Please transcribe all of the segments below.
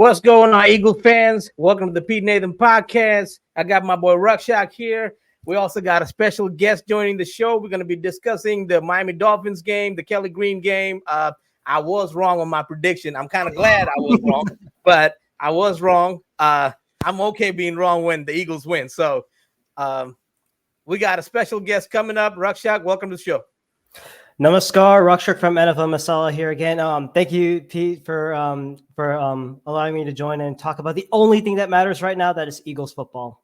What's going on, Eagle fans? Welcome to the Pete Nathan Podcast. I got my boy Rakshak here. We also got a special guest joining the show. We're going to be discussing the Miami Dolphins game, the Kelly Green game. I was wrong on my prediction. I'm kind of glad I was wrong, but I was wrong. I'm okay being wrong when the Eagles win. So we got a special guest coming up. Rakshak, welcome to the show. Namaskar, Rakshak from NFL Masala here again. Thank you, Pete, for allowing me to join and talk about the only thing that matters right now, that is Eagles football.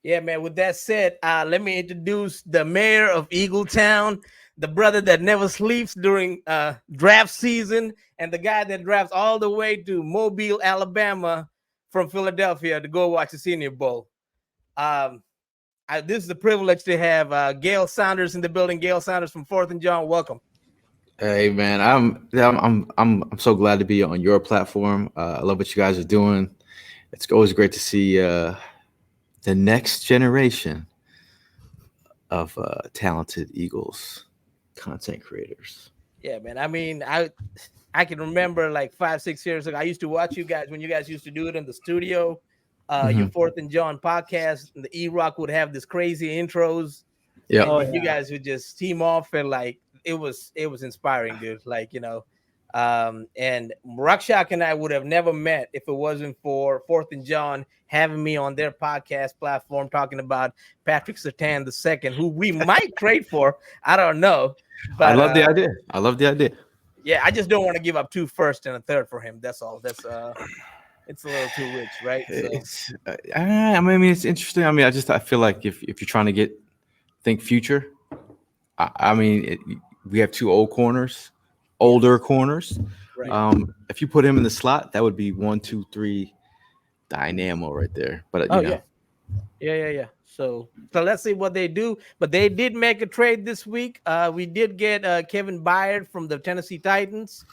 Yeah, man. With that said, let me introduce the mayor of Eagletown, the brother that never sleeps during draft season, and the guy that drafts all the way to Mobile, Alabama from Philadelphia to go watch the Senior Bowl. This is a privilege to have Gayle Saunders in the building. Gayle Saunders from 4th and Jawn, welcome. Hey man, I'm so glad to be on your platform. I love what you guys are doing. It's always great to see the next generation of talented Eagles content creators. Yeah, man. I mean, I can remember like 5-6 years ago, I used to watch you guys when you guys used to do it in the studio. Your 4th and Jawn podcast, and the E-Rock would have this crazy intros. Yeah, you guys would just team off, and like it was inspiring, dude. Like, you know, and Rakshak and I would have never met if it wasn't for 4th and Jawn having me on their podcast platform talking about Patrick Surtain II, who we might trade for. I don't know, but I love the idea. I love the idea. Yeah, I just don't want to give up 2 firsts and a 3rd for him. That's all. That's It's a little too rich, right? So. I mean, it's interesting. I mean, I feel like if you're trying to think future, we have 2 older corners. Right. If you put him in the slot, that would be 1, 2, 3 dynamo right there. But yeah. So let's see what they do. But they did make a trade this week. We did get Kevin Byard from the Tennessee Titans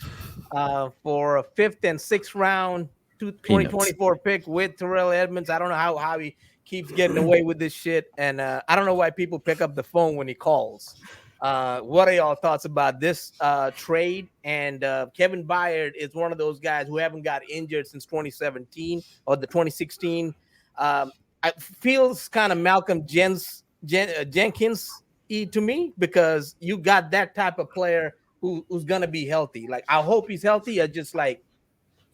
for a 5th and 6th round. 2024 pick with Terrell Edmonds. I don't know how he keeps getting away with this shit, and I don't know why people pick up the phone when he calls. What are y'all thoughts about this trade? And Kevin Byard is one of those guys who haven't got injured since 2017 or the 2016. It feels kind of Malcolm Jenkins to me, because you got that type of player who's gonna be healthy. Like, I hope he's healthy. Or just like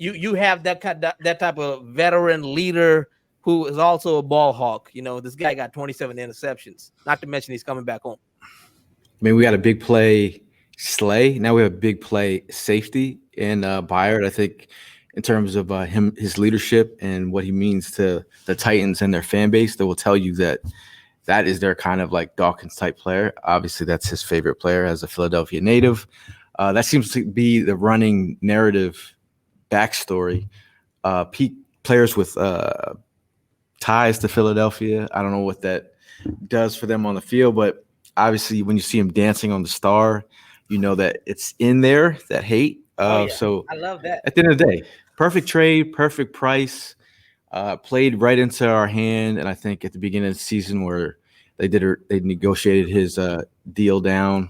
you have that type of veteran leader who is also a ball hawk. You know, this guy got 27 interceptions. Not to mention he's coming back home. I mean, we got a big play Slay. Now we have a big play safety in Byard. I think in terms of his leadership and what he means to the Titans and their fan base, that will tell you that is their kind of like Dawkins type player. Obviously, that's his favorite player as a Philadelphia native. That seems to be the running narrative backstory. Pete players with ties to Philadelphia. I don't know what that does for them on the field, but obviously when you see him dancing on the star, you know that it's in there, that hate. So I love that. At the end of the day, perfect trade, perfect price, played right into our hand. And I think at the beginning of the season where they negotiated his deal down,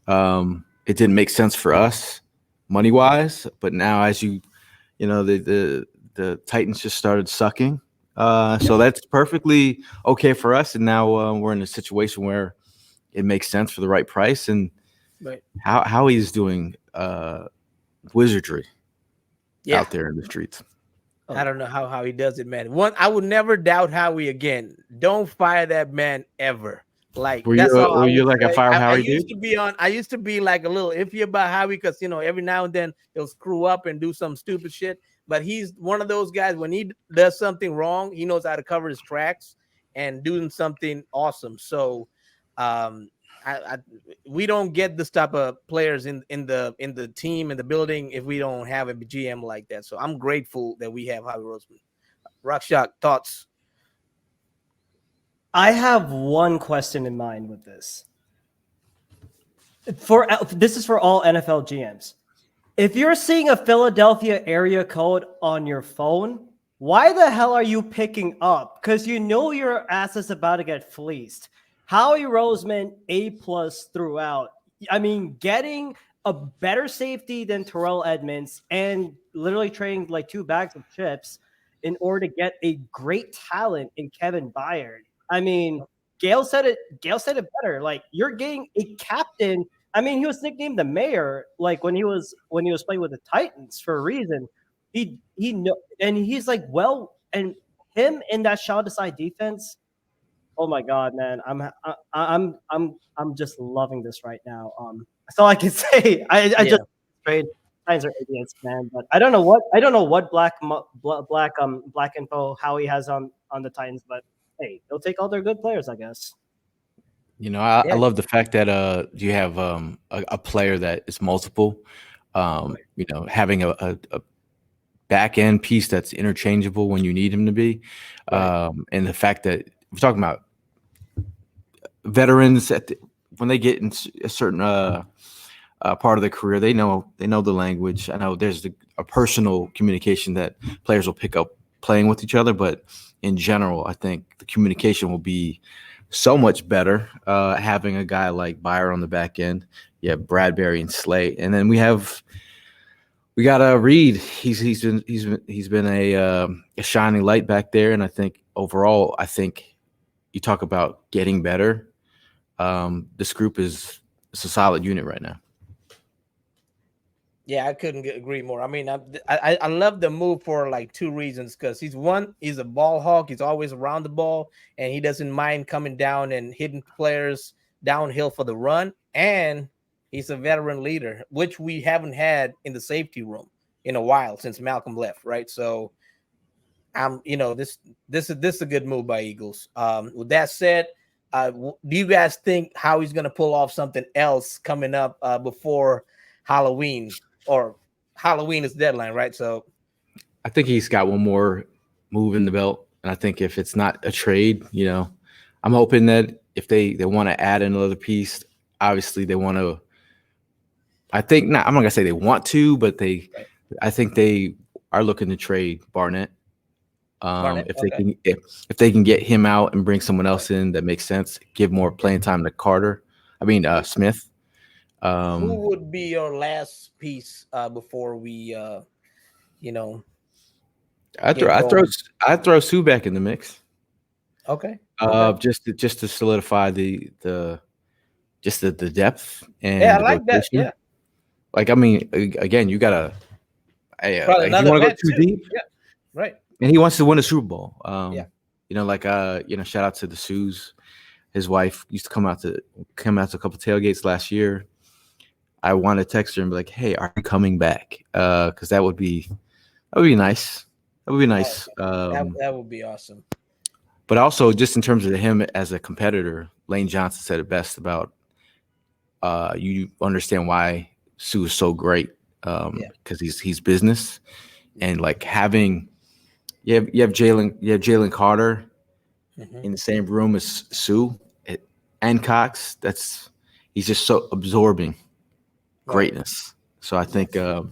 it didn't make sense for us money wise, but now as you know, the Titans just started sucking. So that's perfectly okay for us. And now we're in a situation where it makes sense for the right price. And how he's doing wizardry out there in the streets. I don't know how he does it, man. I would never doubt Howie again. Don't fire that man ever. Like, were you like a fire Howie dude? I used to be like a little iffy about Howie because, you know, every now and then he'll screw up and do some stupid shit. But he's one of those guys, when he does something wrong, he knows how to cover his tracks and doing something awesome. So we don't get this type of players in the team, in the building, if we don't have a GM like that. So I'm grateful that we have Howie Roseman. Rakshak, thoughts? I have one question in mind with this. This is for all NFL GMs. If you're seeing a Philadelphia area code on your phone, why the hell are you picking up? Because you know your ass is about to get fleeced. Howie Roseman, A+ throughout. I mean, getting a better safety than Terrell Edmonds and literally trading like 2 bags of chips in order to get a great talent in Kevin Byard. I mean, Gayle said it better. Like, you're getting a captain. I mean, he was nicknamed the mayor, like when he was playing with the Titans for a reason. He know, and he's like, well, and him in that shot aside defense. Oh my God, man! I'm just loving this right now. That's all I can say. I just trade Titans are idiots, man. But I don't know what black info Howie has on the Titans, but hey, they'll take all their good players, I guess. You know, I love the fact that you have a player that is multiple. You know, having a back end piece that's interchangeable when you need him to be, and the fact that we're talking about veterans when they get in a certain part of their career, they know the language. I know there's a personal communication that players will pick up playing with each other, but in general, I think the communication will be so much better having a guy like Byard on the back end. Yeah, Bradbury and Slay, and then we got Reed. He's been a shining light back there, and I think overall, you talk about getting better. This group is a solid unit right now. Yeah, I couldn't agree more. I mean, I love the move for like 2 reasons. Because he's a ball hawk. He's always around the ball, and he doesn't mind coming down and hitting players downhill for the run. And he's a veteran leader, which we haven't had in the safety room in a while since Malcolm left, right? So, this is a good move by Eagles. With that said, do you guys think how he's going to pull off something else coming up before Halloween? Or Halloween is deadline, right? So I think he's got one more move in the belt, and I think if it's not a trade, I'm hoping that if they want to add another piece, obviously they want to. I'm not gonna say they want to, but I think they are looking to trade Barnett. If they can get him out and bring someone else in that makes sense, give more playing time to Smith. Who would be your last piece before we I throw Sue back in the mix. Okay. Just to solidify the depth and I like that. Yeah. Like, I mean, again, you gotta you want to go too deep. Yeah. Right. And he wants to win a Super Bowl. Shout out to the Sues. His wife used to come out to a couple tailgates last year. I want to text her and be like, "Hey, are you coming back?" Because that would be nice. That would be nice. That would be awesome. But also, just in terms of him as a competitor, Lane Johnson said it best about you understand why Sue is so great because he's business, and like having you have Jalen Carter in the same room as Sue and Cox. He's just so absorbing greatness. So I think from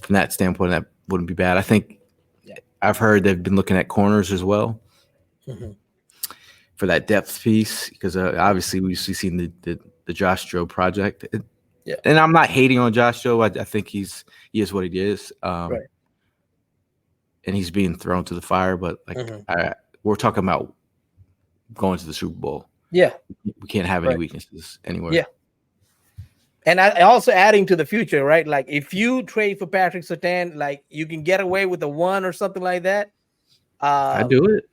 that standpoint, that wouldn't be bad. I think I've heard they've been looking at corners as well for that depth piece because obviously we've seen the Josh Joe project. And I'm not hating on Josh Joe. I think he is what he is. And he's being thrown to the fire. But we're talking about going to the Super Bowl. Yeah, we can't have any weaknesses anywhere. Yeah. And I also adding to the future, right? Like if you trade for Patrick Surtain, like you can get away with a 1 or something like that. I do it.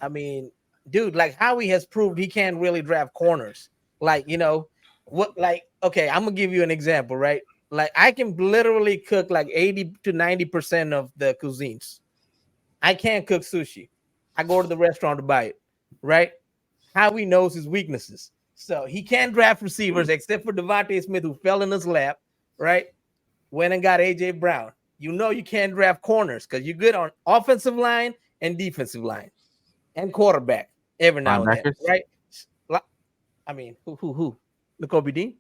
I mean, dude, like Howie has proved he can't really draft corners. Like, okay, I'm gonna give you an example, right? Like I can literally cook like 80 to 90% of the cuisines. I can't cook sushi. I go to the restaurant to buy it, right? Howie knows his weaknesses. So he can't draft receivers except for Devontae Smith, who fell in his lap, right? Went and got A.J. Brown. You can't draft corners because you're good on offensive line and defensive line and quarterback every now and then, right? I mean, who? N'Kobe Dean?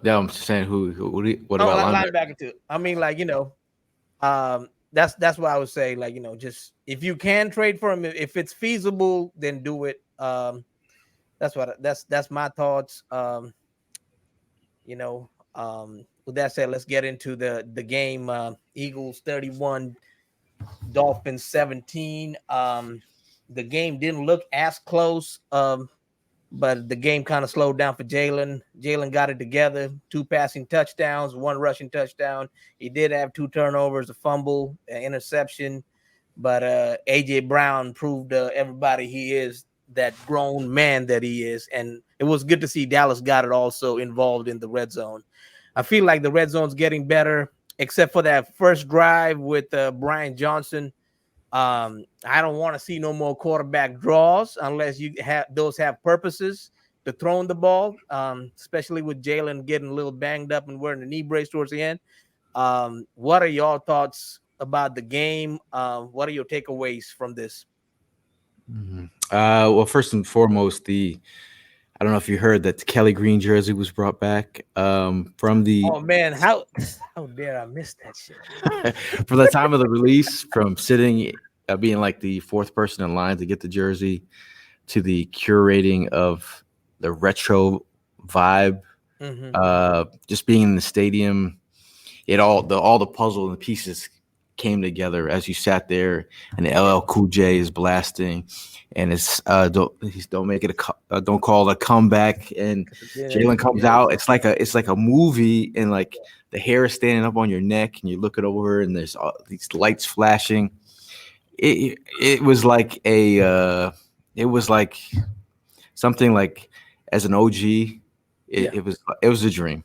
Yeah, I'm just saying what about linebacker too? I mean, that's what I would say. Like, just if you can trade for him, if it's feasible, then do it. That's my thoughts. with that said, let's get into the game. Eagles 31, Dolphins 17. The game didn't look as close, but the game kind of slowed down for Jalen. Jalen got it together, 2 passing touchdowns, 1 rushing touchdown. He did have 2 turnovers, a fumble, an interception, but A.J. Brown proved everybody he is that grown man that he is, and it was good to see Dallas got it also involved in the red zone. I feel like the red zone's getting better, except for that first drive with Brian Johnson. I don't want to see no more quarterback draws unless you have purposes to throwing the ball, especially with Jalen getting a little banged up and wearing a knee brace towards the end. What are your thoughts about the game? What are your takeaways from this? Mm-hmm. Well, first and foremost, I don't know if you heard that the Kelly Green jersey was brought back from the. Oh man, how dare I miss that shit? From the time of the release, from sitting, being like the 4th person in line to get the jersey, to the curating of the retro vibe, just being in the stadium, all the puzzle and the pieces came together as you sat there, and the LL Cool J is blasting, and it's don't call it a comeback, and Jalen comes out. It's like a movie, and like the hair is standing up on your neck, and you're looking over, and there's all these lights flashing. It was like something like, as an OG, it was a dream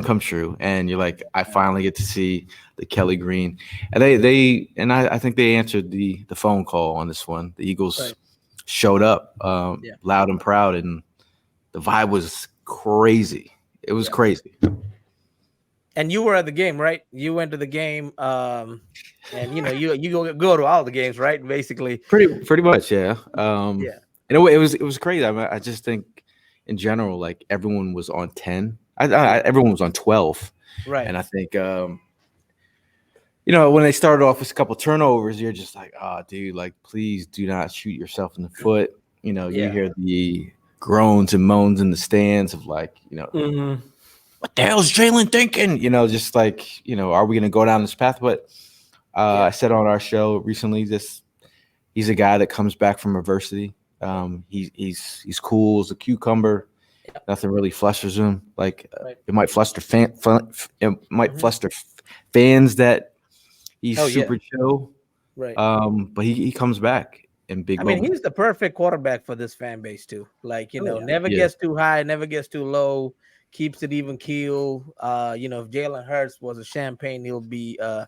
come true, and you're like, I finally get to see the Kelly Green, and I think they answered the phone call on this one. The Eagles showed up loud and proud, and the vibe was crazy. It was crazy. And you were at the game, right? You went to the game, and you go to all the games, right? Basically, pretty much, yeah. And it was crazy. I mean, I just think in general, like, everyone was on 10. Everyone was on 12, right? And I think, when they started off with a couple turnovers, you're just like, oh, dude, like, please do not shoot yourself in the foot. You hear the groans and moans in the stands of like, what the hell is Jalen thinking? Just like, are we going to go down this path? But I said on our show recently, he's a guy that comes back from adversity. He's cool as a cucumber. Nothing really flusters him. Like, it might fluster fluster fans that he's super chill. Right. But he comes back in big moments. He's the perfect quarterback for this fan base too. Like, never gets too high, never gets too low, keeps it even keel. If Jalen Hurts was a champagne, he'll be the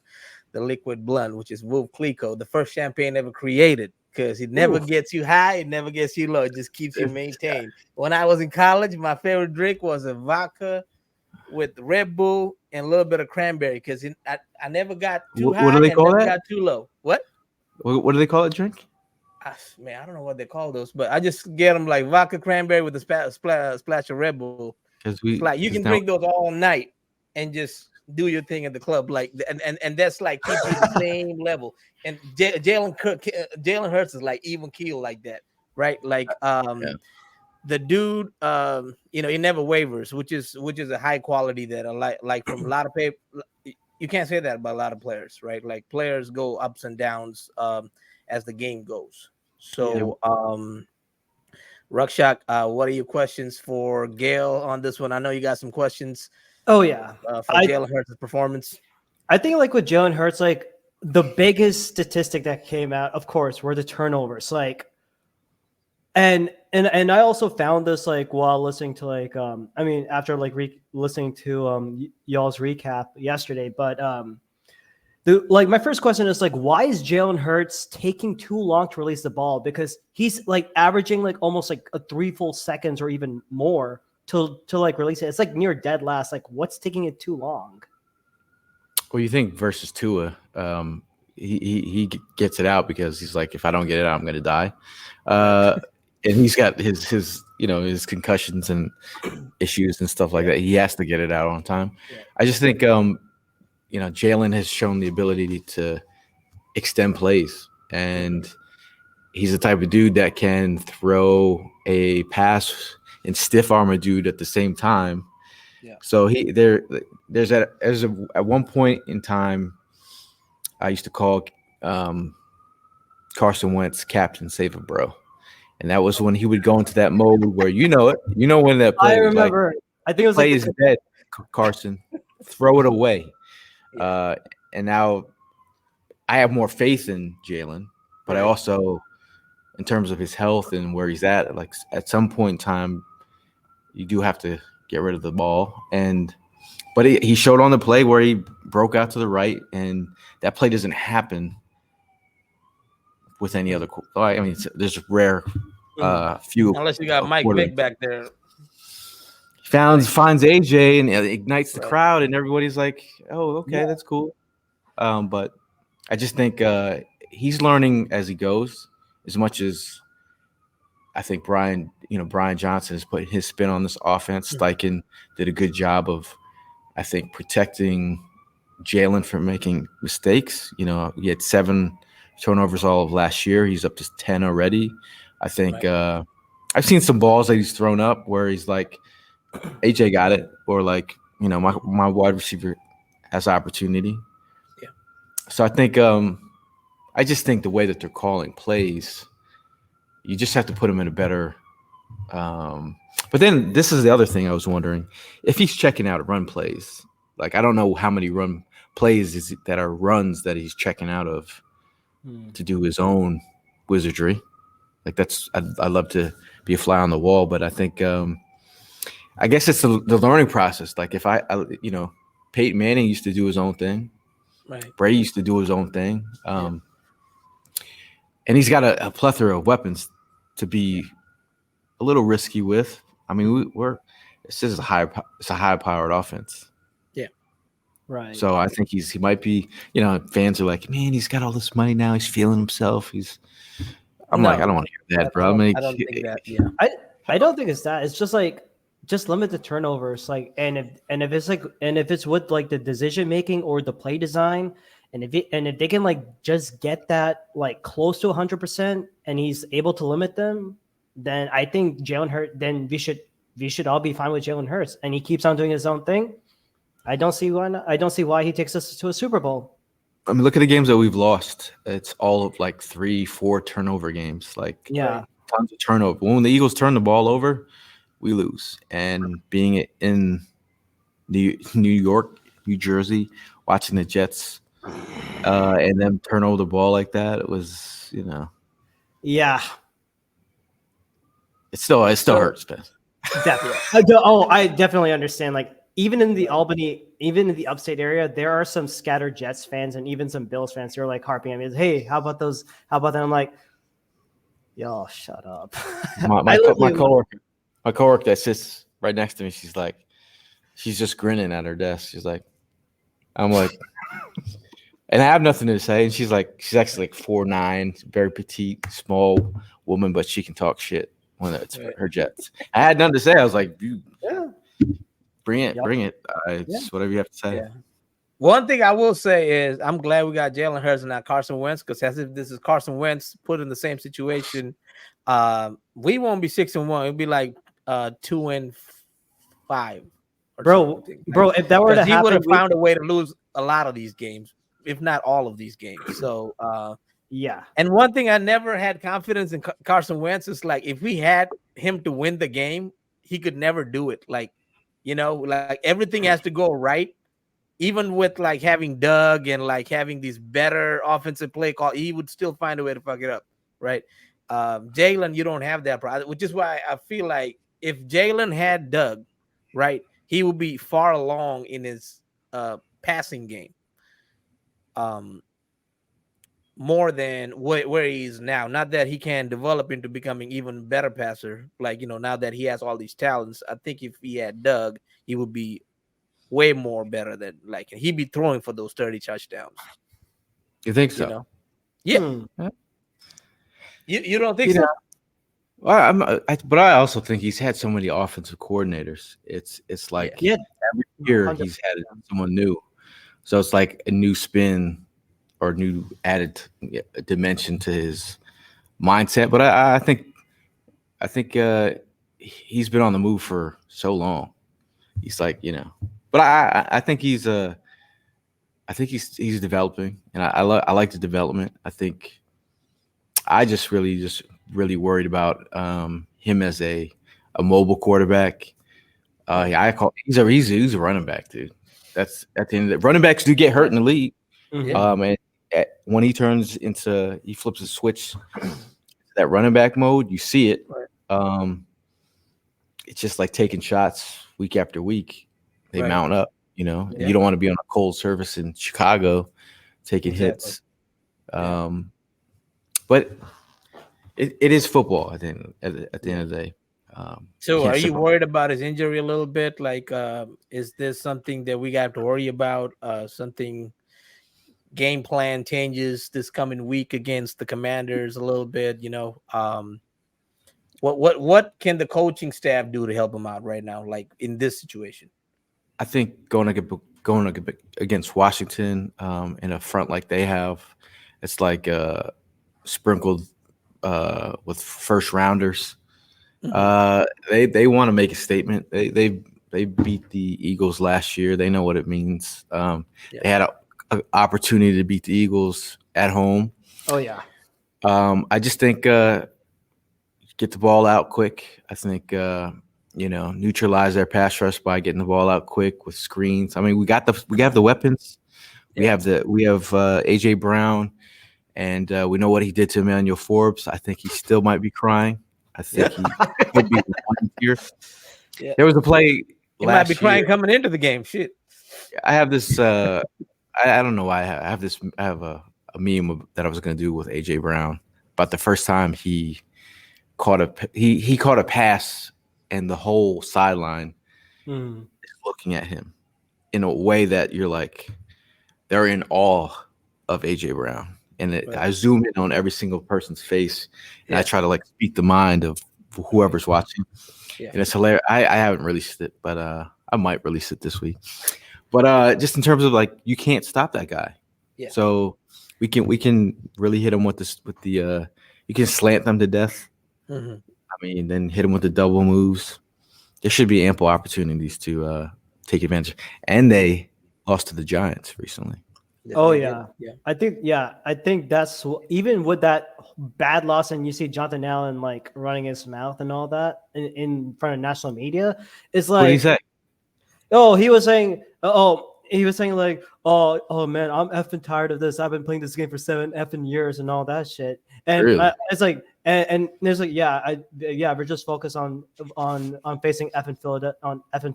liquid blunt, which is Wolf Clico, the first champagne ever created. Because it never gets you high, it never gets you low. It just keeps you maintained. When I was in college, my favorite drink was a vodka with Red Bull and a little bit of cranberry. Because I never got too high. What do they call that? Got too low. What do they call it? Drink? I don't know what they call those, but I just get them like vodka cranberry with a splash of Red Bull. Like you can drink those all night and just do your thing at the club, like, and that's like keeps you the same level. And Jalen Hurts is like even keel like that, right? Like, the dude, he never wavers, which is a high quality that I like from a lot of people. You can't say that about a lot of players, right? Like, players go ups and downs as the game goes. So, Rakshak, what are your questions for Gayle on this one? I know you got some questions. Oh yeah, for Jalen Hurts' performance. I think like with Jalen Hurts, like the biggest statistic that came out, of course, were the turnovers. Like, and I also found this like while listening to like after like listening to y'all's recap yesterday. But my first question is like, why is Jalen Hurts taking too long to release the ball? Because he's like averaging like almost like 3 full seconds or even more to like release it. It's like near dead last. Like, what's taking it too long? Well, you think versus Tua, he gets it out because he's like, if I don't get it out, I'm going to die. And he's got his concussions and issues and stuff like that. He has to get it out on time. Yeah. I just think, Jalen has shown the ability to extend plays, and he's the type of dude that can throw a pass and stiff arm a dude at the same time. Yeah. So at one point in time, I used to call Carson Wentz Captain Save a Bro. And that was when he would go into that mode where when that I play was like, remember. I think it was play like is dead, Carson. Throw it away. Yeah. And now I have more faith in Jalen, but I also, in terms of his health and where he's at, like at some point in time, you do have to get rid of the ball. But he showed on the play where he broke out to the right, and that play doesn't happen with any other. I mean, there's rare few. Unless you got Mike Vick back there. Finds AJ and ignites the crowd, and everybody's like, "Oh, okay, that's cool." But I just think he's learning as he goes. As much as I think Brian Johnson has put his spin on this offense, Steichen did a good job of, I think, protecting Jalen from making mistakes. He had 7 turnovers all of last year. He's up to 10 already. I think I've seen some balls that he's thrown up where he's like, AJ got it, or like, my wide receiver has opportunity. Yeah. So I think I just think the way that they're calling plays, you just have to put him in a better but then this is the other thing I was wondering. If he's checking out run plays, like I don't know how many run plays that are runs that he's checking out of to do his own wizardry. Like I'd love to be a fly on the wall, but I think I guess it's the learning process. Like if I Peyton Manning used to do his own thing. Right. Brady used to do his own thing. And he's got a plethora of weapons to be a little risky with. I mean, this is a high-powered offense. Yeah. Right. So I think he might be, fans are like, man, he's got all this money now. He's feeling himself. I'm like, I don't want to hear that, bro. I don't think that. Yeah. I don't think it's that. It's just like, just limit the turnovers. Like, and if it's with like the decision making or the play design, and if they can like just get that like close to 100%, and he's able to limit them, then I think Jalen Hurts. Then we should all be fine with Jalen Hurts, and he keeps on doing his own thing. I don't see why not. I don't see why he takes us to a Super Bowl. I mean, look at the games that we've lost. It's all of like 3-4 turnover games. Like tons of turnover. When the Eagles turn the ball over, we lose. And being in New York, New Jersey, watching the Jets and them turn over the ball like that, it was, Yeah. It still hurts, man. Definitely. I definitely understand. Like even in the upstate area, there are some scattered Jets fans and even some Bills fans who are like harping at me. Hey, how about those? How about that? I'm like, y'all shut up. My coworker that sits right next to me, she's just grinning at her desk. She's like, I'm like, and I have nothing to say. And she's actually like 4'9", very petite, small woman, but she can talk shit when it's her Jets. I had nothing to say. I was like, bring it. It's whatever you have to say. Yeah. One thing I will say is I'm glad we got Jalen Hurts and not Carson Wentz, because as if this is Carson Wentz put in the same situation, we won't be 6-1. It'll be like 2-5. Bro, if that were to happen, he would have found a way to lose a lot of these games, if not all of these games. So yeah. And one thing I never had confidence in Carson Wentz is like if we had him to win the game, he could never do it. Like, like everything has to go right. Even with like having Doug and like having these better offensive play call, he would still find a way to fuck it up, right? Jalen, you don't have that problem, which is why I feel like if Jalen had Doug, right, he would be far along in his passing game, more than where he is now. Not that he can develop into becoming even better passer, like now that he has all these talents. I think if he had Doug, he would be way more better than like he'd be throwing for those 30 touchdowns. You think so? Yeah. You don't think so? Well, but I also think he's had so many offensive coordinators. It's like every year 100%. He's had someone new, so it's like a new spin or new added dimension to his mindset. But I think he's been on the move for so long. he's like, but I think he's he's developing, and I like the development. I think I just really worried about him as a mobile quarterback. He's a running back, dude. That's at the end of the running backs do get hurt in the league. Mhm. And when he flips a switch to that running back mode, you see it. Right. It's just like taking shots week after week. They Right. mount up, Yeah. You don't want to be on a cold surface in Chicago taking Exactly. hits. But it is football at the end of the day. So can't are you separate- worried about his injury a little bit? Like, is this something that we got to worry about? Something game plan changes this coming week against the Commanders a little bit, what can the coaching staff do to help him out right now, like in this situation? I think going against Washington in a front like they have, it's like sprinkled with first rounders. They want to make a statement. They beat the Eagles last year. They know what it means. They had an opportunity to beat the Eagles at home. Oh yeah. I just think get the ball out quick. I think neutralize their pass rush by getting the ball out quick with screens. I mean, we have the weapons. We have AJ Brown, and we know what he did to Emmanuel Forbes. I think he still might be crying. I think he could be here. Yeah. There was a play. He might be crying coming into the game. Shit. I have this. I don't know why I have this. I have a meme that I was going to do with AJ Brown about the first time he caught a pass, and the whole sideline is looking at him in a way that you're like, they're in awe of AJ Brown. And I zoom in on every single person's face, and I try to like speak the mind of whoever's watching. Yeah. And it's hilarious. I haven't released it, but I might release it this week. But just in terms of like, you can't stop that guy. Yeah. So we can really hit him with the you can slant them to death. Mm-hmm. I mean, then hit them with the double moves. There should be ample opportunities to take advantage. And they lost to the Giants recently. Oh yeah. I think that's even with that bad loss, and you see Jonathan Allen like running his mouth and all that in front of national media. It's like, what did he say? He was saying like, oh man, I'm effing tired of this. I've been playing this game for 7 effing years and all that shit. And really? It's like, and there's like, we're just focused on facing effing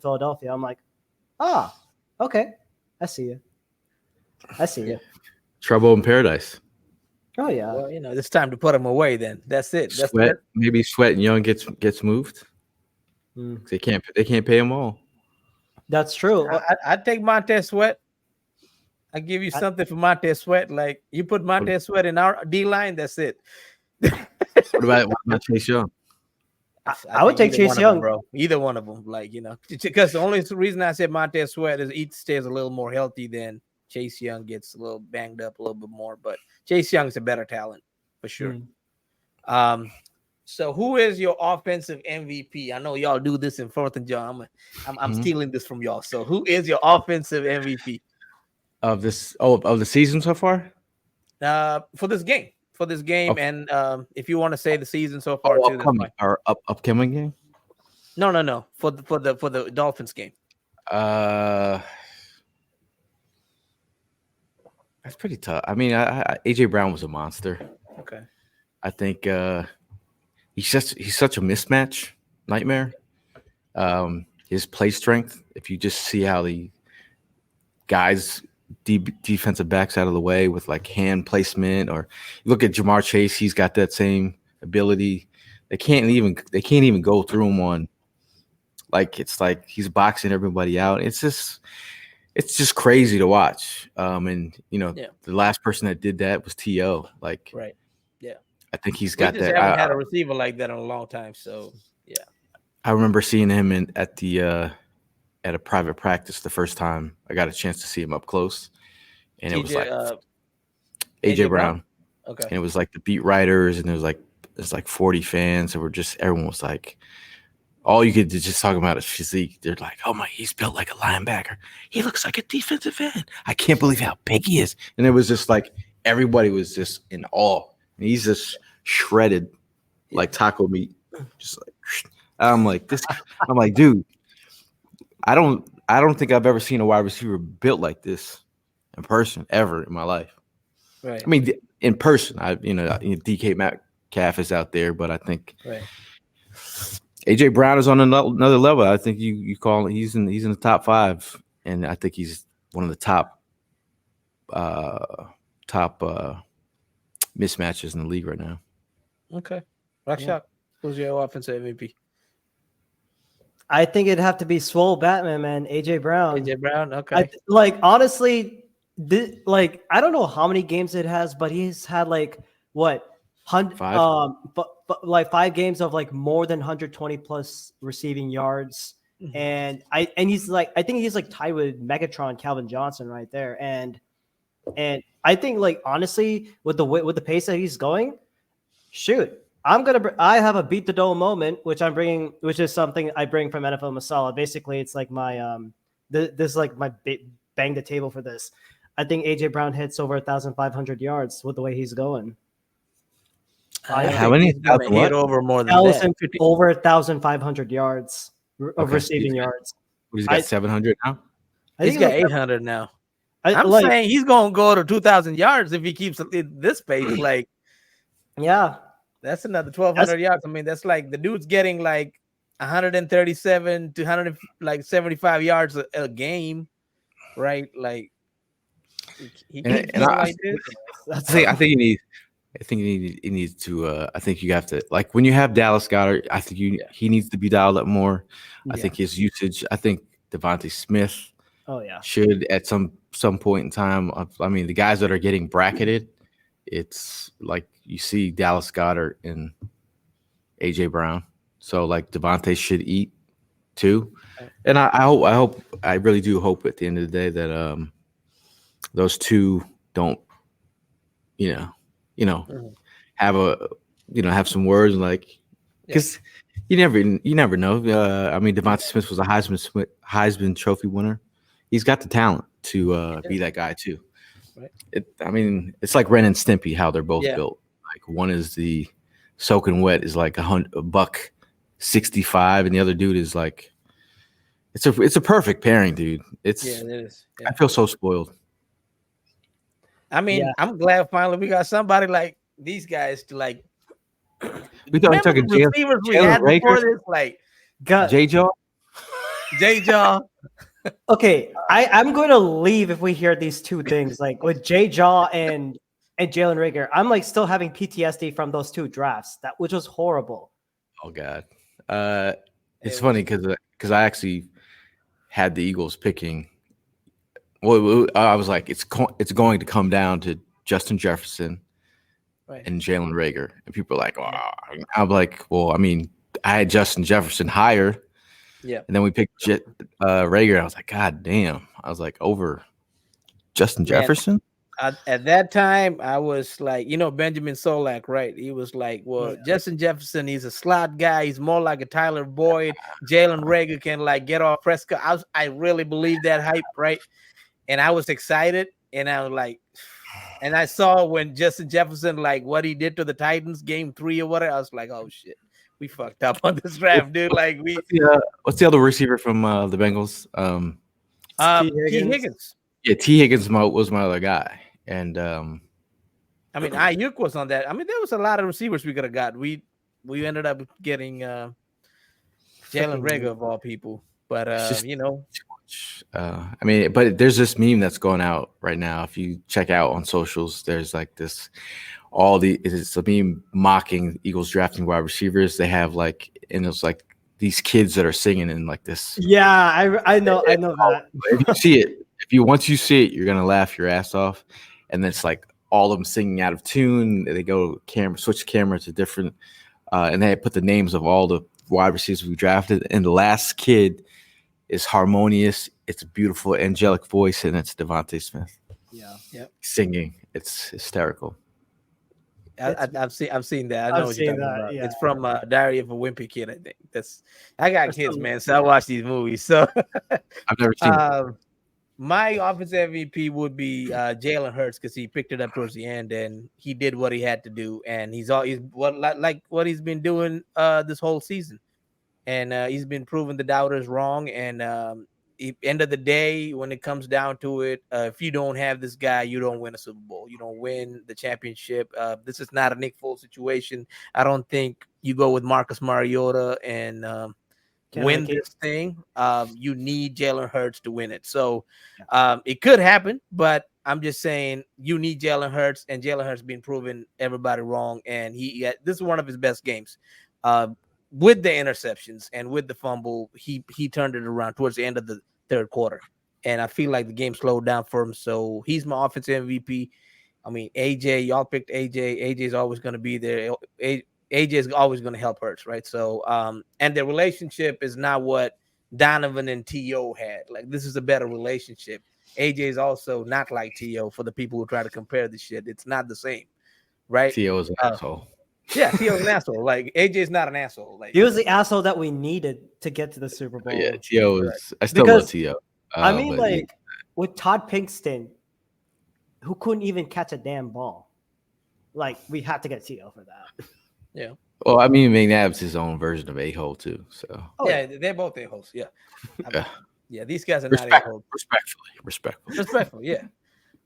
Philadelphia. I'm like, okay, I see you. Trouble in paradise. Oh yeah. Well, it's time to put him away. Then that's it. Maybe Sweat and Young gets moved. They can't pay them all. That's true. I'd take Montez Sweat. I give you something for Montez Sweat. Like, you put Montez Sweat in our D line, that's it. What about Chase Young? I would take Chase Young, bro. Either one of them, because the only reason I said Montez Sweat is he stays a little more healthy than Chase Young gets a little banged up a little bit more. But Chase Young's a better talent for sure. So who is your offensive MVP? I know y'all do this in 4th and John. I'm stealing this from y'all. So who is your offensive MVP of this? Of the season so far? For this game. And if you want to say the season so far too, upcoming game. No. For the Dolphins game. That's pretty tough. I mean, AJ Brown was a monster. Okay. I think he's such a mismatch nightmare. His play strength, if you just see how the guys defensive backs out of the way with like hand placement, or look at Jamar Chase, he's got that same ability. They can't even go through him on, like, it's like he's boxing everybody out. It's just crazy to watch. And the last person that did that was T.O. Like, right. Yeah. I think he's got that. I haven't had a receiver like that in a long time. So yeah. I remember seeing him at a private practice the first time I got a chance to see him up close. And it was like AJ Brown. Okay. And it was like the beat writers, and there's like 40 fans, and everyone was like, all you could just talk about is physique. They're like, oh my, he's built like a linebacker. He looks like a defensive end. I can't believe how big he is. And it was just like everybody was just in awe. And he's just shredded like taco meat. Just like I'm like, dude, I don't think I've ever seen a wide receiver built like this in person ever in my life. Right. I mean, in person, DK Metcalf is out there, but I think AJ Brown is on another level. I think you call it. He's in the top 5, and I think he's one of the top mismatches in the league right now. Okay, Rakshak, who's your offensive MVP? I think it'd have to be Swole Batman, man. AJ Brown. AJ Brown. Okay. Honestly, I don't know how many games it has, but he's had like what 100 but like 5 games of like more than 120 plus receiving yards. Mm-hmm. And he's like, I think he's like tied with Megatron Calvin Johnson right there. And I think like honestly with the pace that he's going, shoot, I have a beat the dome moment, which is something I bring from NFL Masala. Basically, it's like my this is like my bang the table for this. I think AJ Brown hits over 1,500 yards with the way he's going. How many? Hit over more than over 1,500 yards of receiving yards. He's got 700 now. He's got 800 now. I'm saying he's gonna go to 2,000 yards if he keeps this pace. Like, yeah, that's another 1,200 yards. I mean, that's like the dude's getting like 137 to 175 yards a game, right? Like, he I think he needs to. I think you have to, like, when you have Dallas Goedert, I think he needs to be dialed up more. I think his usage. I think Devontae Smith. Oh yeah, should at some point in time. I mean, the guys that are getting bracketed, it's like you see Dallas Goedert and AJ Brown. So like Devontae should eat too, and I really do hope at the end of the day that those two don't, have some words like, because you never know. I mean, Devontae Smith was a Heisman Trophy winner. He's got the talent to be that guy too. Right. It's like Ren and Stimpy, how they're both built. Like one is the soaking wet is like $165, and the other dude is like, it's a perfect pairing, dude. It is. Yeah. I feel so spoiled. I mean, I'm glad finally we got somebody like these guys to like. We thought talking receivers we had before this, like J-Jaw. Okay, I'm going to leave if we hear these two things, like with J-Jaw and Jalen Reagor. I'm like still having PTSD from those 2 drafts, which was horrible. Oh God, it's funny because I actually had the Eagles picking. Well, I was like, it's going to come down to Justin Jefferson and Jalen Reagor, and people are like, oh. I'm like, well, I mean, I had Justin Jefferson higher. Yeah. And then we picked Reagor. I was like, God damn. I was like, over Justin Jefferson? At that time, I was like, Benjamin Solak, right? He was like, well, Justin Jefferson, he's a slot guy. He's more like a Tyler Boyd. Jalen Reagor can like get off Prescott. I really believe that hype, right? And I was excited. And I was like, and I saw when Justin Jefferson, like what he did to the Titans game 3 or whatever, I was like, oh shit. We fucked up on this draft, dude. Like what's the other receiver from the Bengals? T. Higgins. Yeah, T. Higgins was my other guy, and I mean, Ayuk was on that. I mean, there was a lot of receivers we could have got. We ended up getting Jalen Reagor of all people, but I mean, but there's this meme that's going out right now. If you check out on socials, there's like this. It's a meme mocking Eagles drafting wide receivers. They have like, and it's like these kids that are singing in like this. Yeah, I know that. Once you see it, you're gonna laugh your ass off. And then it's like all of them singing out of tune. They go switch camera to different, and they put the names of all the wide receivers we drafted. And the last kid is harmonious. It's a beautiful angelic voice, and it's Devontae Smith. Yeah. Singing. It's hysterical. I've seen that. I know I've what you're seen talking that, about. yeah. It's from Diary of a Wimpy Kid, I think. I got Or kids, some- man, so I watch these movies. So I've never seen it. my offensive MVP would be Jalen Hurts because he picked it up towards the end and he did what he had to do, and he's like what he's been doing this whole season, and he's been proving the doubters wrong. And end of the day, when it comes down to it, if you don't have this guy, you don't win a Super Bowl. You don't win the championship. This is not a Nick Foles situation. I don't think you go with Marcus Mariota and win this thing. You need Jalen Hurts to win it. So it could happen, but I'm just saying you need Jalen Hurts, and Jalen Hurts been proving everybody wrong. And this is one of his best games. With the interceptions and with the fumble, he turned it around towards the end of the third quarter. And I feel like the game slowed down for him. So he's my offensive MVP. I mean, AJ, y'all picked AJ. AJ's always going to be there. AJ is always going to help Hurts, right? So, and the relationship is not what Donovan and T.O. had. Like, this is a better relationship. AJ is also not like T.O. for the people who try to compare the shit. It's not the same, right? T.O. is an asshole. Yeah, T.O.'s an asshole. Like, AJ's not an asshole. Like, He was the asshole that we needed to get to the Super Bowl. Yeah, T.O. is. I still love T.O. I mean, like, with Todd Pinkston, who couldn't even catch a damn ball. Like, we had to get T.O. for that. Yeah. Well, I mean, McNabb's his own version of a-hole too. So yeah, they're both a-holes. Yeah. Yeah, these guys are not respectfully, a-holes. Respectfully, yeah.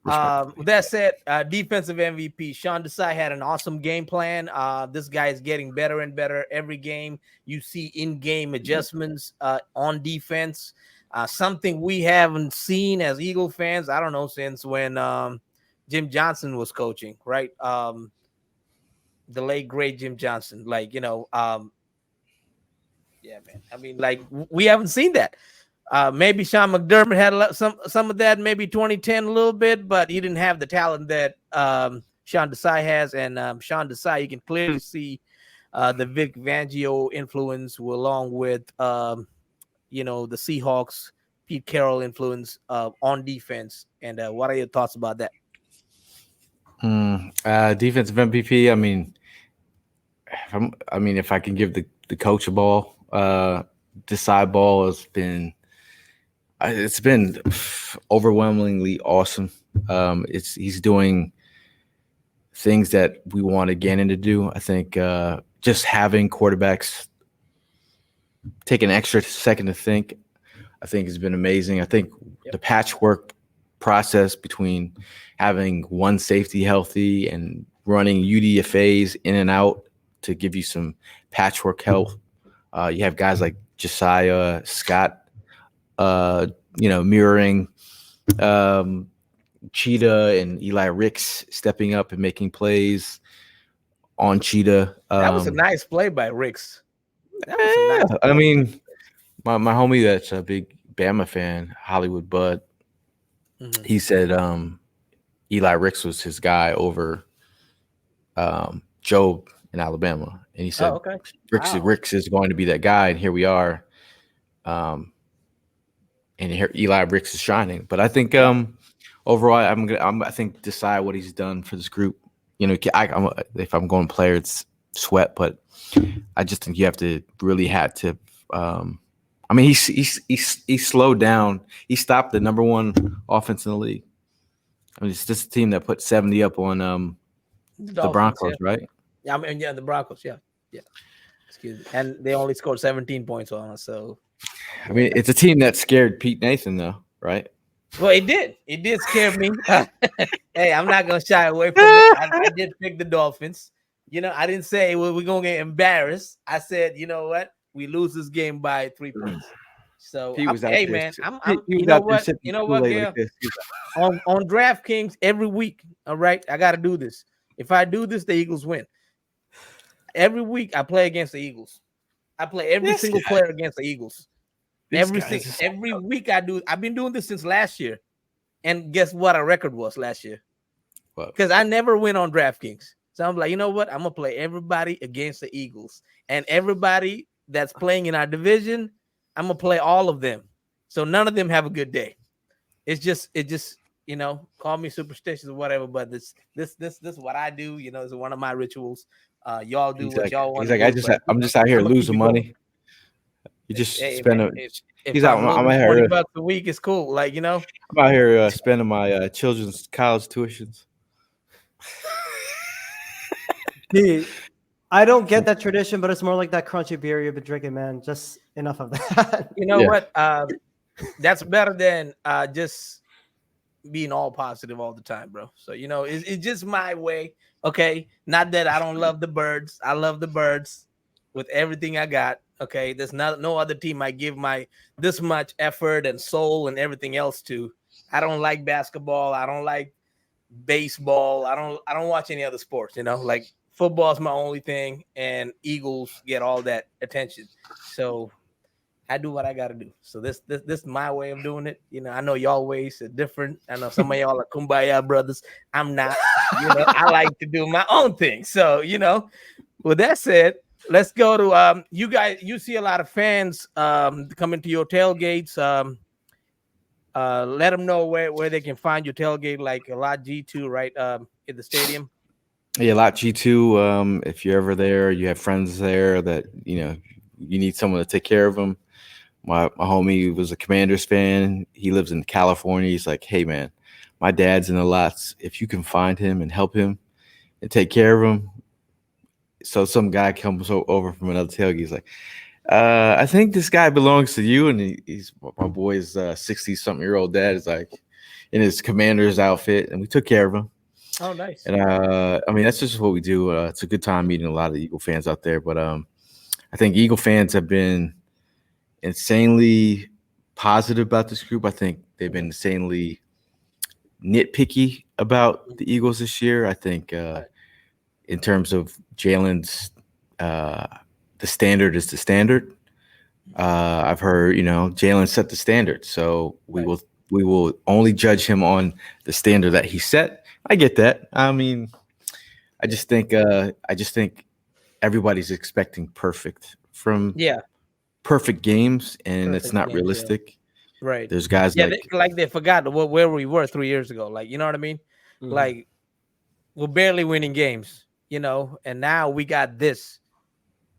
Respectfully. With that said, defensive MVP Sean Desai had an awesome game plan. This guy is getting better and better every game. You see in-game adjustments on defense. Something we haven't seen as Eagle fans, I don't know, since when Jim Johnson was coaching, right? The late great Jim Johnson. Like, yeah, man. I mean, like, we haven't seen that. Maybe Sean McDermott had some of that, maybe 2010 a little bit, but he didn't have the talent that Sean Desai has. And Sean Desai, you can clearly see the Vic Fangio influence along with, the Seahawks, Pete Carroll influence on defense. And what are your thoughts about that? Defensive MVP. I mean, if I can give the coach a ball, Desai ball has been. It's been overwhelmingly awesome. He's doing things that we want Gannon to do. I think just having quarterbacks take an extra second to think, I think has been amazing. I think the patchwork process between having one safety healthy and running UDFAs in and out to give you some patchwork help. You have guys like Josiah Scott, mirroring Cheetah and Eli Ricks stepping up and making plays on Cheetah. That was a nice play by Ricks. I mean, my homie that's a big Bama fan, Hollywood Bud, he said Eli Ricks was his guy over Job in Alabama. And he said Ricks is going to be that guy, and here we are. And here Eli Ricks is shining. But I think overall, I think decide what he's done for this group. If I'm going player, it's Sweat, but I just think you have to really had to. He slowed down. He stopped the number one offense in the league. I mean, it's just a team that put 70 up on the Broncos, right? Yeah, the Broncos, yeah. Excuse me. And they only scored 17 points on us, so. I mean, it's a team that scared Pete Nathan, though, right? Well, it did. It did scare me. Hey, I'm not gonna shy away from it. I did pick the Dolphins. I didn't say we're gonna get embarrassed. I said, you know what? We lose this game by 3 points. So, hey, man, you know what, Gayle? On DraftKings every week. All right, I got to do this. If I do this, the Eagles win. Every week I play against the Eagles. I play every single player against the Eagles. Every week I do. I've been doing this since last year. And guess what our record was last year? Because I never win on DraftKings. So I'm like, you know what? I'm going to play everybody against the Eagles. And everybody that's playing in our division, I'm going to play all of them. So none of them have a good day. It's just call me superstitious or whatever, but this is what I do. It's one of my rituals. Y'all do what y'all want to do. I'm just out here I'ma keep losing it money. going. You just Hey, spend man, a. if He's out. I'm I'm losing out 20 here. bucks a week, it's cool. I'm out here spending my children's college tuitions. Dude, I don't get that tradition, but it's more like that crunchy beer you've been drinking, man. Just enough of that. You know Yeah. what? That's better than just being all positive all the time, bro. So it's just my way. Okay, not that I don't love the birds. I love the birds with everything I got. Okay, there's no other team I give my this much effort and soul and everything else to. I don't like basketball. I don't like baseball. I don't watch any other sports. Like football is my only thing, and Eagles get all that attention. So I do what I got to do. So this is my way of doing it. I know y'all ways are different. I know some of y'all are kumbaya brothers. I'm not. I like to do my own thing. So with that said, let's go to you guys. You see a lot of fans coming to your tailgates. Let them know where they can find your tailgate, like a lot G2, right? In the stadium. Yeah, Lot G2. If you're ever there, you have friends there that you need someone to take care of them. My homie was a Commanders fan. He lives in California. He's like, hey man, my dad's in the lots. If you can find him and help him and take care of him. So some guy comes over from another tailgate. He's like, I think this guy belongs to you. And he's my boy's 60-something-year-old dad is like in his Commander's outfit, and we took care of him. Oh, nice. And that's just what we do. It's a good time meeting a lot of Eagle fans out there. But I think Eagle fans have been insanely positive about this group. I think they've been insanely nitpicky about the Eagles this year. I think in terms of Jalen's, the standard is the standard. I've heard, Jalen set the standard, so we will only judge him on the standard that he set. I get that. I mean, I just think everybody's expecting perfect from perfect games, and it's not realistic. Yeah. Right. There's guys they forgot where we were 3 years ago. Like, you know what I mean? Mm-hmm. Like, we're barely winning games, and now we got this,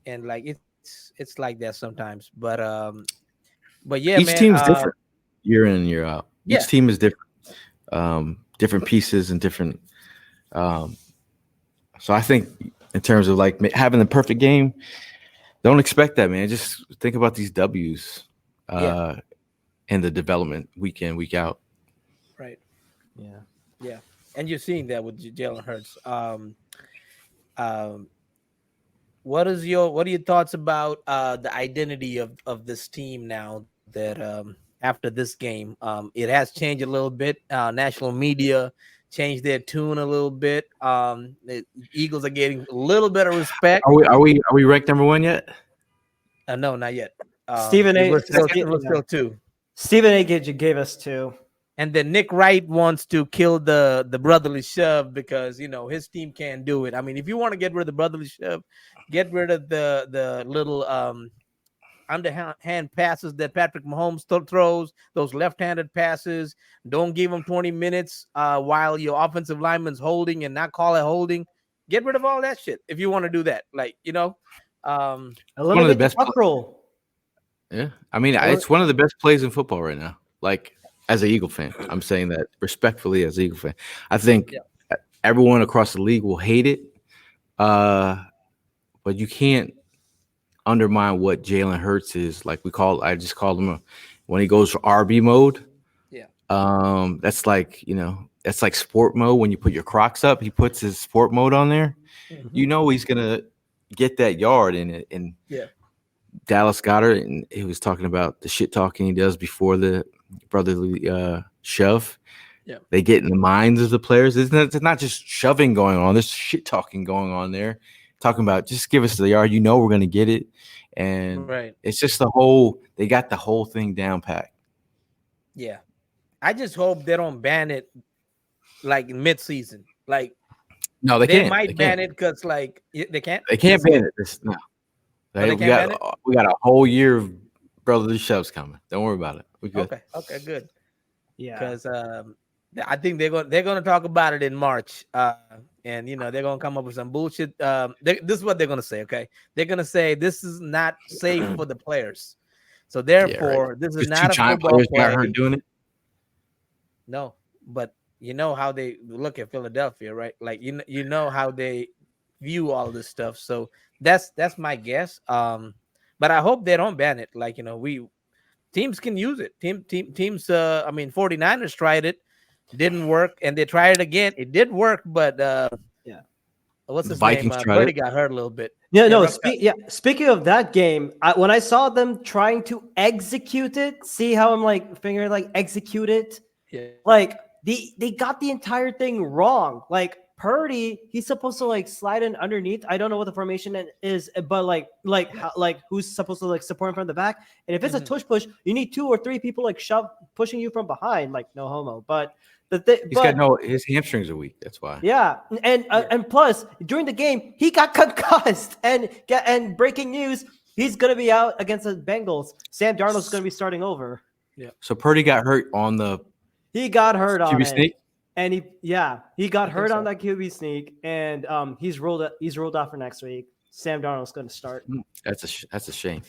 and like it's like that sometimes. But yeah, each team's different year in and year out. Each team is different, different pieces and different. So I think in terms of like having the perfect game, don't expect that, man. Just think about these W's and the development week in, week out. Right. Yeah. Yeah. And you're seeing that with Jalen Hurts. What are your thoughts about the identity of this team now that after this game, it has changed a little bit. National media changed their tune a little bit. The Eagles are getting a little bit of respect. Are we ranked number one yet? No, not yet. Stephen A. We're still 2. Stephen A. gave us 2. And then Nick Wright wants to kill the brotherly shove because his team can't do it. I mean, if you want to get rid of the brotherly shove, get rid of the little underhand passes that Patrick Mahomes throws, those left-handed passes. Don't give him 20 minutes while your offensive lineman's holding and not call it holding. Get rid of all that shit if you want to do that. Like, a little bit best roll. Yeah, I mean, it's one of the best plays in football right now. Like, as an Eagle fan, I'm saying that respectfully as an Eagle fan. I think everyone across the league will hate it, but you can't undermine what Jalen Hurts is. Like I just called him when he goes for RB mode. Yeah. That's like, that's like sport mode. When you put your Crocs up, he puts his sport mode on there. Mm-hmm. He's gonna get that yard in it. And Dallas Goedert, and he was talking about the shit talking he does before the brotherly shove. Yeah, they get in the minds of the players. It's not just shoving going on. There's shit talking going on there. Talking about just give us the yard. We're gonna get it, and it's just they got the whole thing down packed. Yeah, I just hope they don't ban it like mid-season. Like, no, they can't. Might ban it because like they can't. They can't ban it. No, we got a whole year of brotherly shoves coming. Don't worry about it. We good. Okay, good. Yeah, because I think they're going to talk about it in March, and they're going to come up with some bullshit. This is what they're going to say. Okay, they're going to say this is not safe for the players, so therefore this is not a football play. Got hurt doing it. No, but you know how they look at Philadelphia, right? Like you know how they view all this stuff. So that's my guess. But I hope they don't ban it. Like teams can use it. Teams. 49ers tried it, didn't work, and they tried it again. It did work, but what's his Vikings name? tried Purdy it. got hurt a little bit. Yeah, no. Speaking of that game, when I saw them trying to execute it, see how I'm like fingering like execute it. Yeah. Like they got the entire thing wrong. Like Purdy, he's supposed to like slide in underneath. I don't know what the formation is, but like who's supposed to like support him from the back? And if it's a tush push, you need 2 or 3 people like pushing you from behind. Like no homo, but his hamstrings are weak. That's why. Yeah, and plus during the game he got concussed, and breaking news, he's gonna be out against the Bengals. Sam Darnold's gonna be starting over. Yeah. So Purdy got hurt on the. He got hurt on QB sneak, and he got hurt on that QB sneak, and he's rolled out for next week. Sam Darnold's gonna start. That's a shame.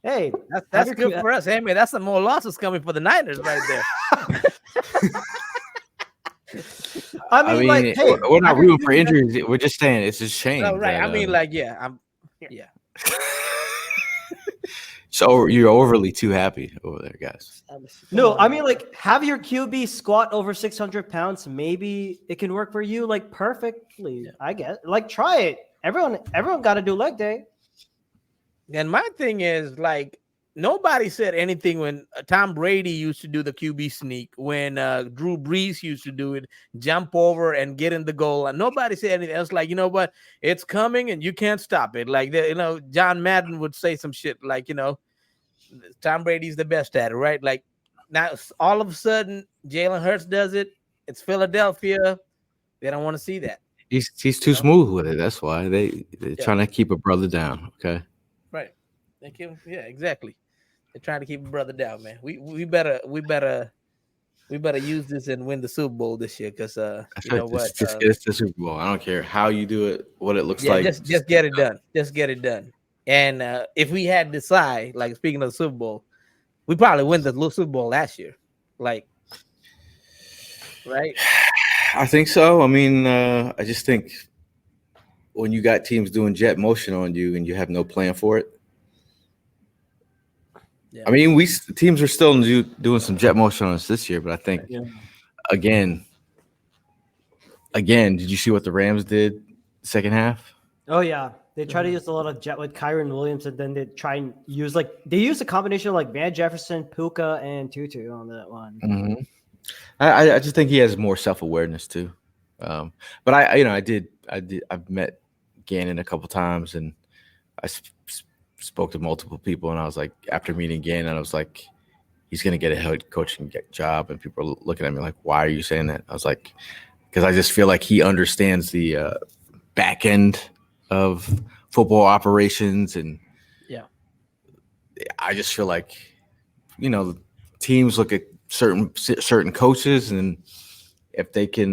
Hey, that's good for us. Hey man, that's some more losses coming for the Niners right there. I mean, like, hey, we're not rooting for injuries. We're just saying it's a shame. No, right. That, Yeah. So you're overly too happy over there, guys. No, I mean, like, have your QB squat over 600 pounds. Maybe it can work for you, like, perfectly. Yeah. I guess. Like, try it. Everyone got to do leg day. And my thing is, like, nobody said anything when Tom Brady used to do the QB sneak, when Drew Brees used to do it, jump over and get in the goal. And nobody said anything else. Like, you know what? It's coming and you can't stop it. Like, John Madden would say some shit like, Tom Brady's the best at it, right? Like, now all of a sudden, Jalen Hurts does it. It's Philadelphia. They don't want to see that. He's too smooth with it. That's why they're trying to keep a brother down. Okay. Right. Yeah, exactly. They're trying to keep a brother down, man. We better use this and win the Super Bowl this year, because know what? Just get us the Super Bowl. I don't care how you do it, what it looks like. Just get it done. Just get it done. And if we had decide, like, speaking of the Super Bowl, we probably win the Super Bowl last year. Like, right? I think so. I mean, I just think when you got teams doing jet motion on you and you have no plan for it. Yeah. I mean, teams are still doing some jet motion on us this year, but I think again, did you see what the Rams did second half? Oh yeah, they try to use a lot of jet with Kyron Williams, and then they try and use they use a combination of like Van Jefferson, Puka, and Tutu on that one. Mm-hmm. I just think he has more self-awareness too. But I've met Gannon a couple times, and I spoke to multiple people, and I was like, after meeting Gannon, I was like, he's going to get a head coaching job. And people are looking at me like, why are you saying that? I was like, because I just feel like he understands the back end of football operations. And I just feel like, teams look at certain coaches, and if they can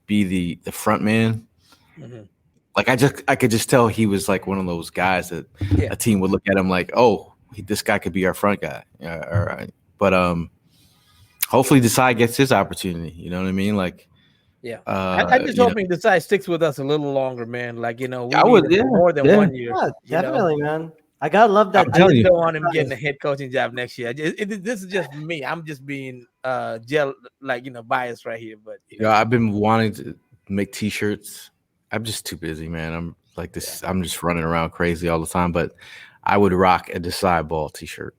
be the front man, like I could just tell he was like one of those guys that a team would look at him like, oh, this guy could be our front guy. But hopefully Desai gets his opportunity. You know what I mean? Like, I'm just hoping Desai sticks with us a little longer, man. Like, we would more than 1 year. Yeah, definitely, man. I gotta love that. I just don't want him getting a head coaching job next year. This is just me. I'm just being biased right here. But I've been wanting to make T-shirts. I'm just too busy, man. I'm like this. I'm just running around crazy all the time. But I would rock a Desai Ball T-shirt.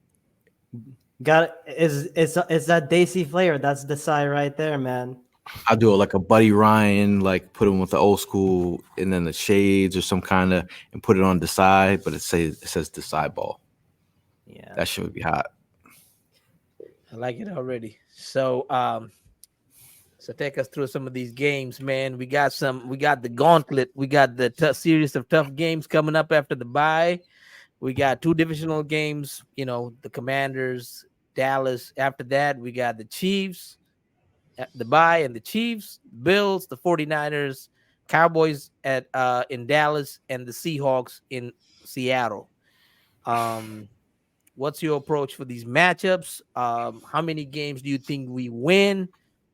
Got it. It's that Daisy flavor. That's Desai right there, man. I'll do it like a Buddy Ryan, like put him with the old school, and then the shades or some kind of, and put it on Desai, but it says Desai Ball. Yeah, that shit would be hot. I like it already. So, so take us through some of these games, man. We got the gauntlet. We got the series of tough games coming up after the bye. We got 2 divisional games. The Commanders, Dallas. After that, we got the Chiefs, at the bye, and the Chiefs, Bills, the 49ers, Cowboys at in Dallas, and the Seahawks in Seattle. What's your approach for these matchups? How many games do you think we win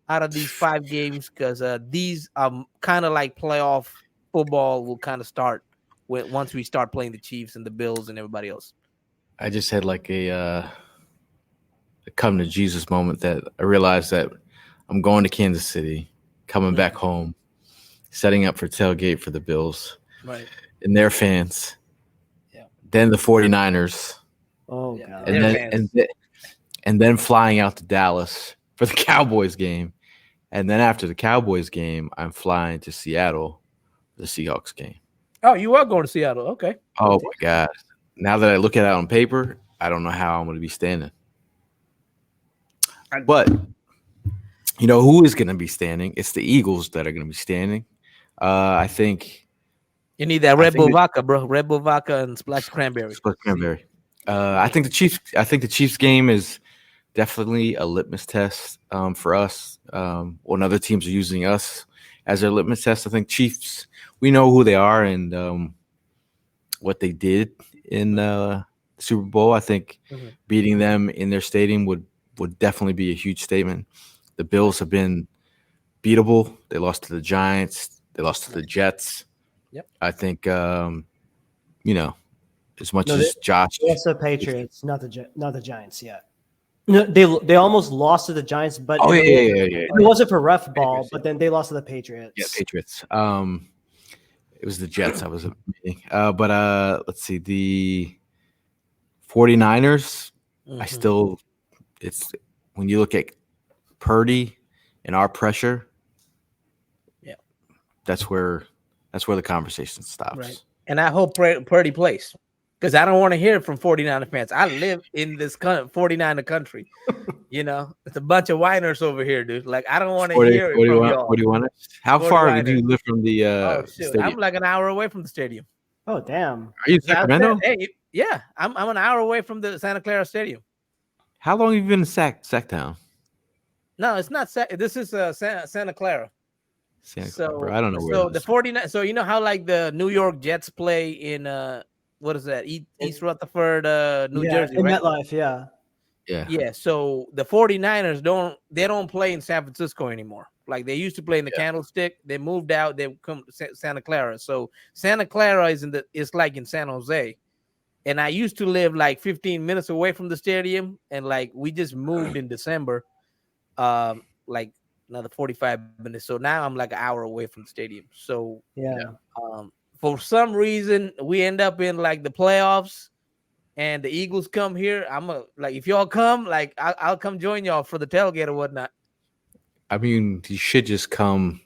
out of these 5 games? Because these kind of like playoff football will kind of start once we start playing the Chiefs and the Bills and everybody else. I just had like a come to Jesus moment that I realized that I'm going to Kansas City, coming back home, setting up for tailgate for the Bills, right, and their fans. Yeah. Then the 49ers. Oh, God. And then flying out to Dallas for the Cowboys game. And then after the Cowboys game, I'm flying to Seattle for the Seahawks game. Oh, you are going to Seattle. Okay. Oh, my God. Now that I look at it on paper, I don't know how I'm going to be standing. But, you know, who is going to be standing? It's the Eagles that are going to be standing. I think you need that Red Bull vodka, bro. Red Bull vodka and splash cranberry. Splash cranberry. I think the Chiefs game is definitely a litmus test for us. When other teams are using us as their litmus test, I think Chiefs, we know who they are and what they did in the Super Bowl. I think beating them in their stadium would definitely be a huge statement. The Bills have been beatable. They lost to the Giants. They lost to the Jets. Yep. I think, you know, as much as Josh. It's the Patriots, not the Giants yet. No, they almost lost to the Giants, but it wasn't for ref ball, but then they lost to the Patriots. Yeah, Patriots. It was the Jets I was meeting. But let's see, the 49ers, it's when you look at Purdy and our pressure, that's where the conversation stops. Right. And I hope Purdy plays. Because I don't want to hear it from 49er fans. I live in this 49er country. You know, it's a bunch of whiners over here, dude. Like, I don't want to hear it from y'all. 41ers. How far do you live from the stadium? I'm like an hour away from the stadium. Oh, damn. Are you in Sacramento? Yeah, I'm an hour away from the Santa Clara Stadium. How long have you been in Sacktown? No, it's not. This is Santa Clara. Bro, I don't know where. So the 49. So you know how like the New York Jets play in what is that? East Rutherford, New Jersey, in right? MetLife, Yeah. So the 49ers don't play in San Francisco anymore. Like they used to play in the Candlestick. They moved out. They come to Santa Clara. So Santa Clara is like in San Jose. And I used to live like 15 minutes away from the stadium. And like we just moved in December, like another 45 minutes. So now I'm like an hour away from the stadium. So for some reason, we end up in like the playoffs and the Eagles come here. Like, if y'all come, like I'll come join y'all for the tailgate or whatnot. I mean, you should just come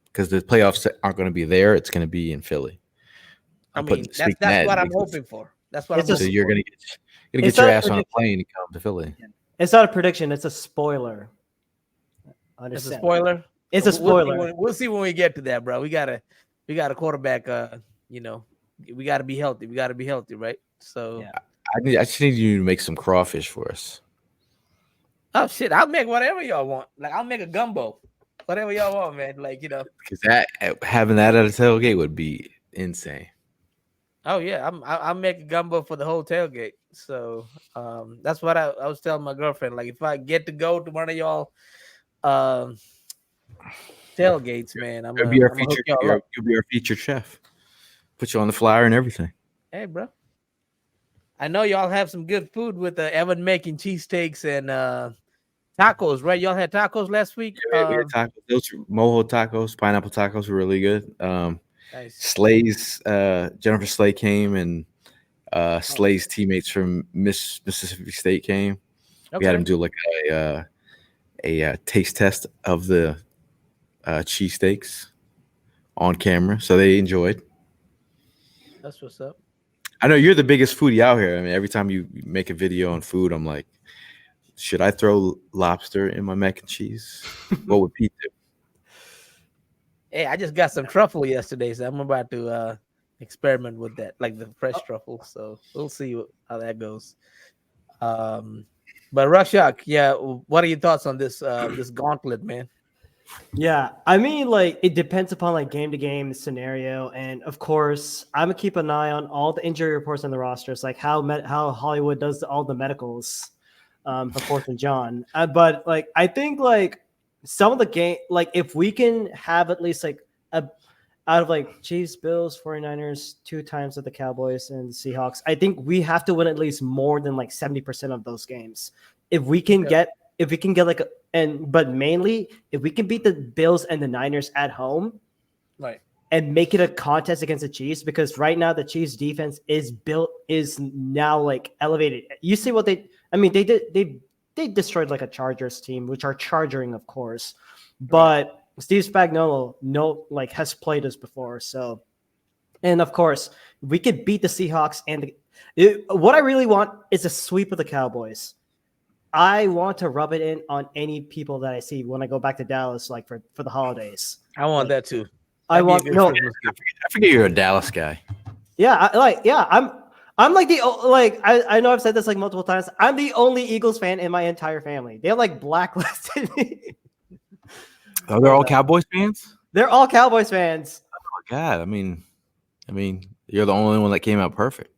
because the playoffs aren't going to be there. It's going to be in Philly. That's what I'm hoping for. That's what I'm hoping for. So you're going to get your ass on a plane and come to Philly. It's not a prediction. It's a spoiler. It's a spoiler. It's a spoiler. We'll see when we get to that, bro. We got a quarterback. You know, we got to be healthy. We got to be healthy, right? So I just need you to make some crawfish for us. Oh shit! I'll make whatever y'all want. Like I'll make a gumbo, whatever y'all want, man. Like, you know, because having that at a tailgate would be insane. Oh yeah, I'll make a gumbo for the whole tailgate. So that's what I was telling my girlfriend. Like, if I get to go to one of y'all tailgates, man, you'll be our featured chef. Put you on the flyer and everything. Hey, bro. I know y'all have some good food with Evan making cheesesteaks and tacos, right? Y'all had tacos last week. Yeah, we had tacos. Those mojo tacos, pineapple tacos were really good. Nice. Slay's Jennifer Slay came, and Slay's teammates from Mississippi State came. Okay. We had them do like a taste test of the cheesesteaks on camera, so they enjoyed. That's what's up. I know you're the biggest foodie out here. I mean, every time you make a video on food, I'm like, should I throw lobster in my mac and cheese? What would Pete do? Hey, I just got some truffle yesterday, so I'm about to experiment with that, like the fresh truffle. So we'll see how that goes. But Rakshak, yeah, what are your thoughts on this gauntlet, man? Yeah, I mean, like it depends upon like game to game scenario, and of course, I'm gonna keep an eye on all the injury reports on the rosters, like how Hollywood does all the medicals for Fourth and John. But like, I think like some of the game, like if we can have at least like out of like Chiefs, Bills, 49ers, 2 times with the Cowboys and Seahawks, I think we have to win at least more than like 70% of those games. If we can get like but mainly if we can beat the Bills and the Niners at home, right, and make it a contest against the Chiefs, because right now the Chiefs defense is now like elevated. You see what they destroyed like a Chargers team, which are charging, of course, but Steve Spagnuolo has played us before. So, and of course, we could beat the Seahawks. What I really want is a sweep of the Cowboys. I want to rub it in on any people that I see when I go back to Dallas, like for the holidays. I want that too. I forget you're a Dallas guy. Yeah, I'm like I know I've said this like multiple times. I'm the only Eagles fan in my entire family. They're like blacklisted me. Oh, they're all Cowboys fans? They're all Cowboys fans. Oh my God. I mean, you're the only one that came out perfect.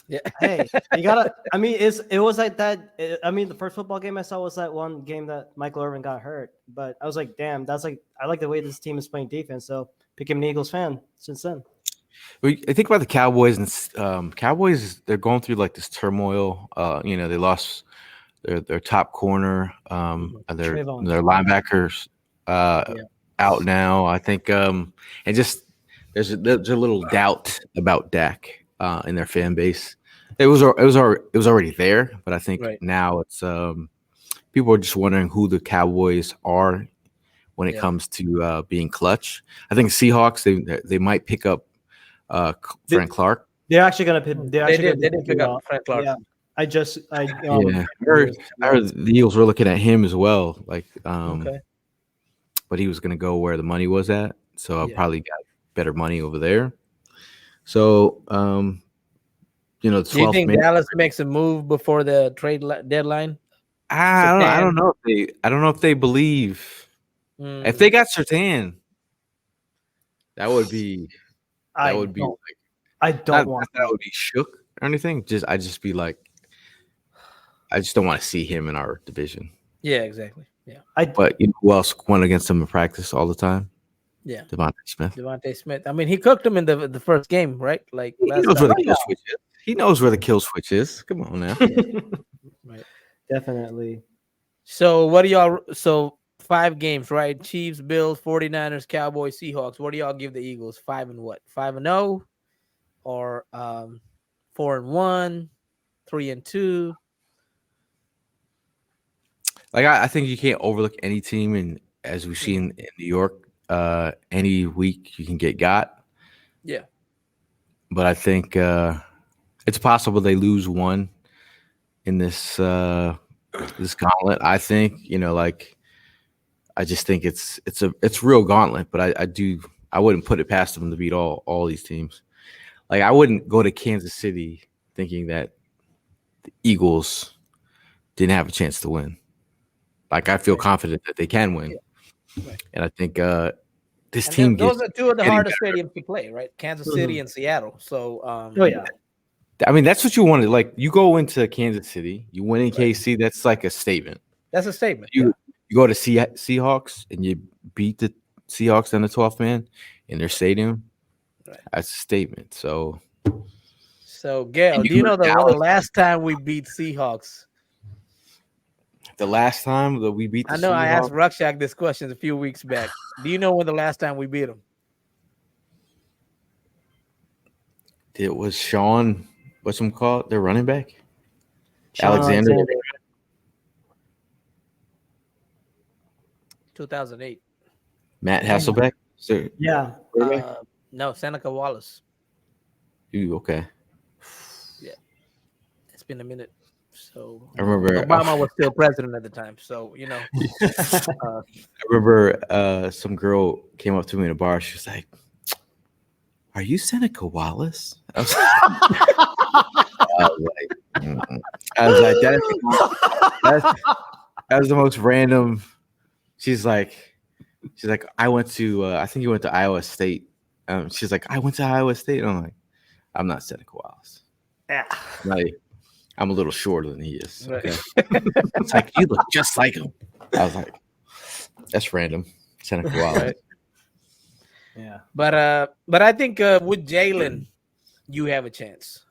Yeah. Hey, you gotta. I mean, it was like that. The first football game I saw was that one game that Michael Irvin got hurt. But I was like, damn, that's like I like the way this team is playing defense. So became an Eagles fan since then. I think about the Cowboys, and Cowboys, they're going through like this turmoil. They lost their top corner, their linebackers out now. I think, and just there's a little doubt about Dak in their fan base. It was already there, but I think now it's people are just wondering who the Cowboys are when it comes to being clutch. I think Seahawks they might pick up Frank Clark. They're actually going to. They did pick up Frank Clark. Yeah. I heard the Eagles were looking at him as well. Like, but he was going to go where the money was at, so I probably got better money over there. So, do you think Dallas makes a move before the trade deadline? I don't know if they believe. If they got Surtain, that would be. I don't want that would be shook or anything. I just be like, I just don't want to see him in our division. Yeah, exactly. Yeah. But who else went against him in practice all the time? Yeah, Devontae Smith. I mean, he cooked him in the first game, right? Like he knows where the kill switch is. He knows where the kill switch is. Come on now. Right. Definitely. So what do y'all? So 5 games, right? Chiefs, Bills, 49ers, Cowboys, Seahawks. What do y'all give the Eagles? 5 and what? 5-0, or 4-1, 3-2? Like I think you can't overlook any team, and as we've seen in New York, any week you can get got. Yeah. But I think it's possible they lose one in this this gauntlet. I think I just think it's real gauntlet. But I wouldn't put it past them to beat all these teams. Like I wouldn't go to Kansas City thinking that the Eagles didn't have a chance to win. Like I feel confident that they can win, and I think this team. Those are 2 of the hardest stadiums to play, right? Kansas City and Seattle. So, I mean, that's what you wanted. Like you go into Kansas City, you win in KC. That's like a statement. That's a statement. You go to Seahawks and you beat the Seahawks and the 12th man in their stadium. Right. That's a statement. So Gayle, do you know the last time we beat Seahawks? The last time that we beat the Seahawks? I asked Rakshak this question a few weeks back. Do you know when the last time we beat them? It was Sean, what's him called? Their running back? Alexander. 2008. Matt Hasselbeck? Yeah. No, Seneca Wallace. Ooh, okay. Yeah. It's been a minute. So I remember Obama was still president at the time. So, I remember some girl came up to me in a bar. She was like, "Are you Seneca Wallace?" I I was like, that was the most random. She's like, I went to, I think you went to Iowa State. She's like, I went to Iowa State. And I'm like, I'm not Seneca Wallace. Yeah. I'm a little shorter than he is. Right. Okay? It's like, you look just like him. I was like, that's random. Seneca Wallace. Right. Yeah. But I think with Jalen, you have a chance.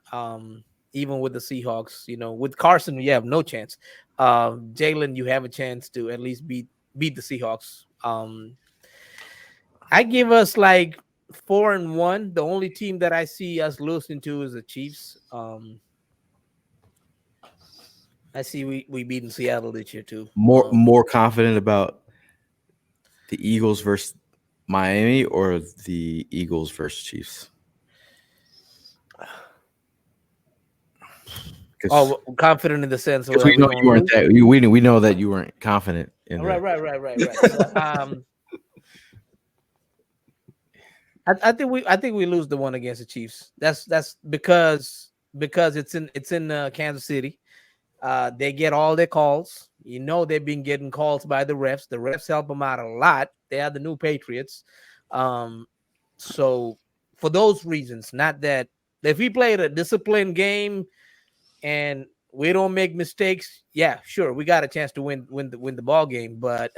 Even with the Seahawks, with Carson, you have no chance. Jalen, you have a chance to at least beat the Seahawks. I give us like 4-1. The only team that I see us losing to is the Chiefs. I see we beating Seattle this year too. More confident about the Eagles versus Miami or the Eagles versus Chiefs? Confident in the sense of we know you weren't that. We know that you weren't confident in right. So, I think we lose the one against the Chiefs. That's because it's in Kansas City. They get all their calls. They've been getting calls by the refs. The refs help them out a lot. They are the new Patriots. So for those reasons, not that if we played a disciplined game and we don't make mistakes, yeah, sure, we got a chance to win the ball game. But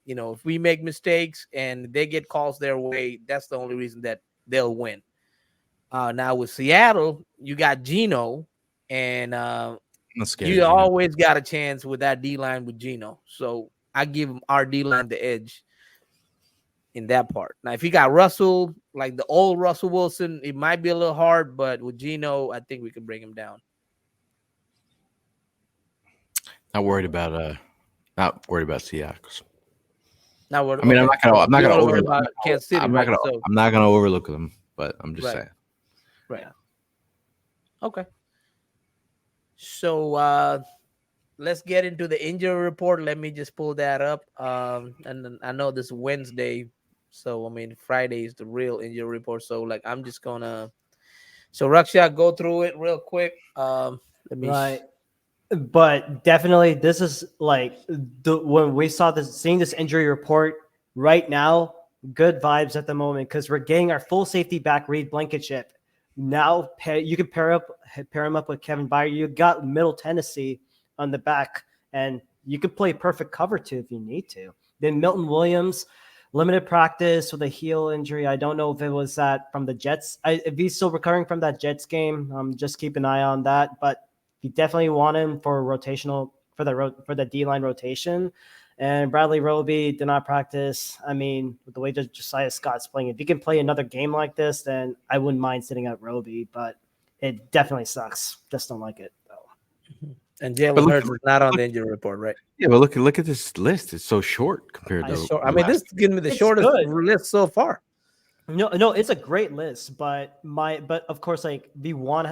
if we make mistakes and they get calls their way, that's the only reason that they'll win. Now with Seattle, you got Geno, and you always got a chance with that D-line with Geno. So I give our D-line the edge in that part. Now, if you got Russell, like the old Russell Wilson, it might be a little hard, but with Geno, I think we can bring him down. Not worried about Seahawks. Now, I'm not gonna overlook Kansas City. I'm not gonna overlook them, but I'm just saying. Right. Okay. So let's get into the injury report. Let me just pull that up. And I know this is Wednesday, so Friday is the real injury report. So I'm just gonna. So Rakshak, go through it real quick. Let me. Right. But definitely, this is like when we saw seeing this injury report right now. Good vibes at the moment because we're getting our full safety back, Reed Blankenship. Now you can pair him up with Kevin Byard. You got Middle Tennessee on the back, and you could play perfect cover too if you need to. Then Milton Williams, limited practice with a heel injury. I don't know if it was that from the Jets. If he's still recovering from that Jets game, just keep an eye on that. But you definitely want him for rotational for the D-line rotation. And Bradley Roby did not practice. With the way that Josiah Scott's playing, if you can play another game like this, then I wouldn't mind sitting out Roby, but it definitely sucks. Just don't like it, though. And Jalen Hurts is not on the injury report, right? Yeah, but look at this list. It's so short compared to. This is giving me the shortest list so far. No, it's a great list, but of course, I want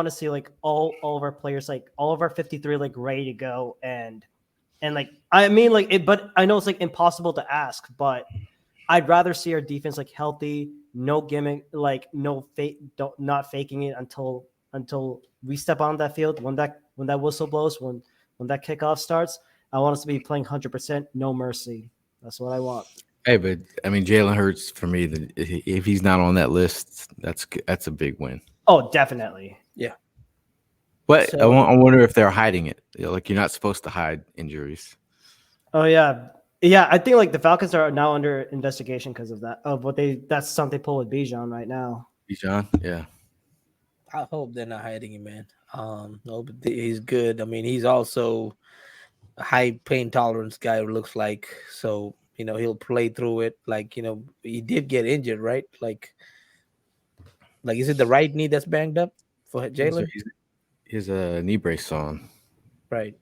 to see like all of our players, like all of our 53, like ready to go, and but I know it's like impossible to ask, but I'd rather see our defense like healthy, no gimmick, like no fake, not faking it until we step on that field when that whistle blows, when that kickoff starts. I want us to be playing 100%, no mercy. That's what I want. Hey, but Jalen Hurts for me. If he's not on that list, that's a big win. Oh, definitely. Yeah. But I wonder if they're hiding it. You're not supposed to hide injuries. Oh yeah. I think like the Falcons are now under investigation because of that. That's something they pull with Byard right now. Byard, yeah. I hope they're not hiding him, man. No, but he's good. He's also a high pain tolerance guy. It looks like so. He'll play through it. He did get injured, right? Like, is it the right knee that's banged up for Jalen? His knee brace on. Right.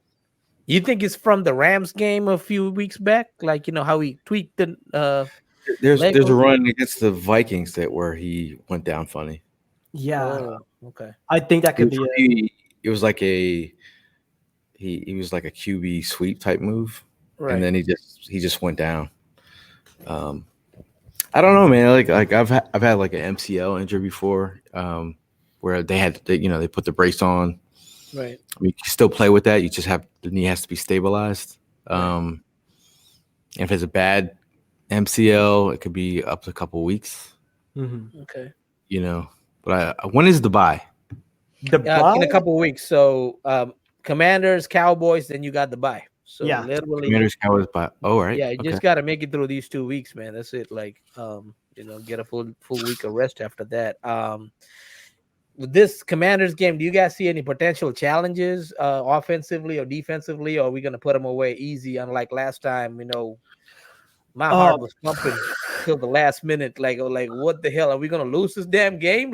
You think it's from the Rams game a few weeks back? How he tweaked the There's a run against the Vikings where he went down funny. Yeah. Oh, okay. I think that could be it was like he was like a QB sweep type move. Right. And then he just went down. I don't know, man. Like I've had like an MCL injury before, where they put the brace on, Right. I mean, you can still play with that. You just have the knee has to be stabilized. If it's a bad MCL, it could be up to a couple of weeks. Mm-hmm. Okay. You know, but when is the bye? The In a couple of weeks. So Commanders, Cowboys, then you got the bye. So Yeah. literally, Commanders, Cowboys bye. Oh, right. yeah, you Okay. just got to make it through these 2 weeks, man. That's it. Like, get a full week of rest after that. With this Commanders game, do you guys see any potential challenges offensively or defensively, or are we going to put them away easy? Unlike last time, my heart was pumping till the last minute. Like, what the hell? Are we going to lose this damn game?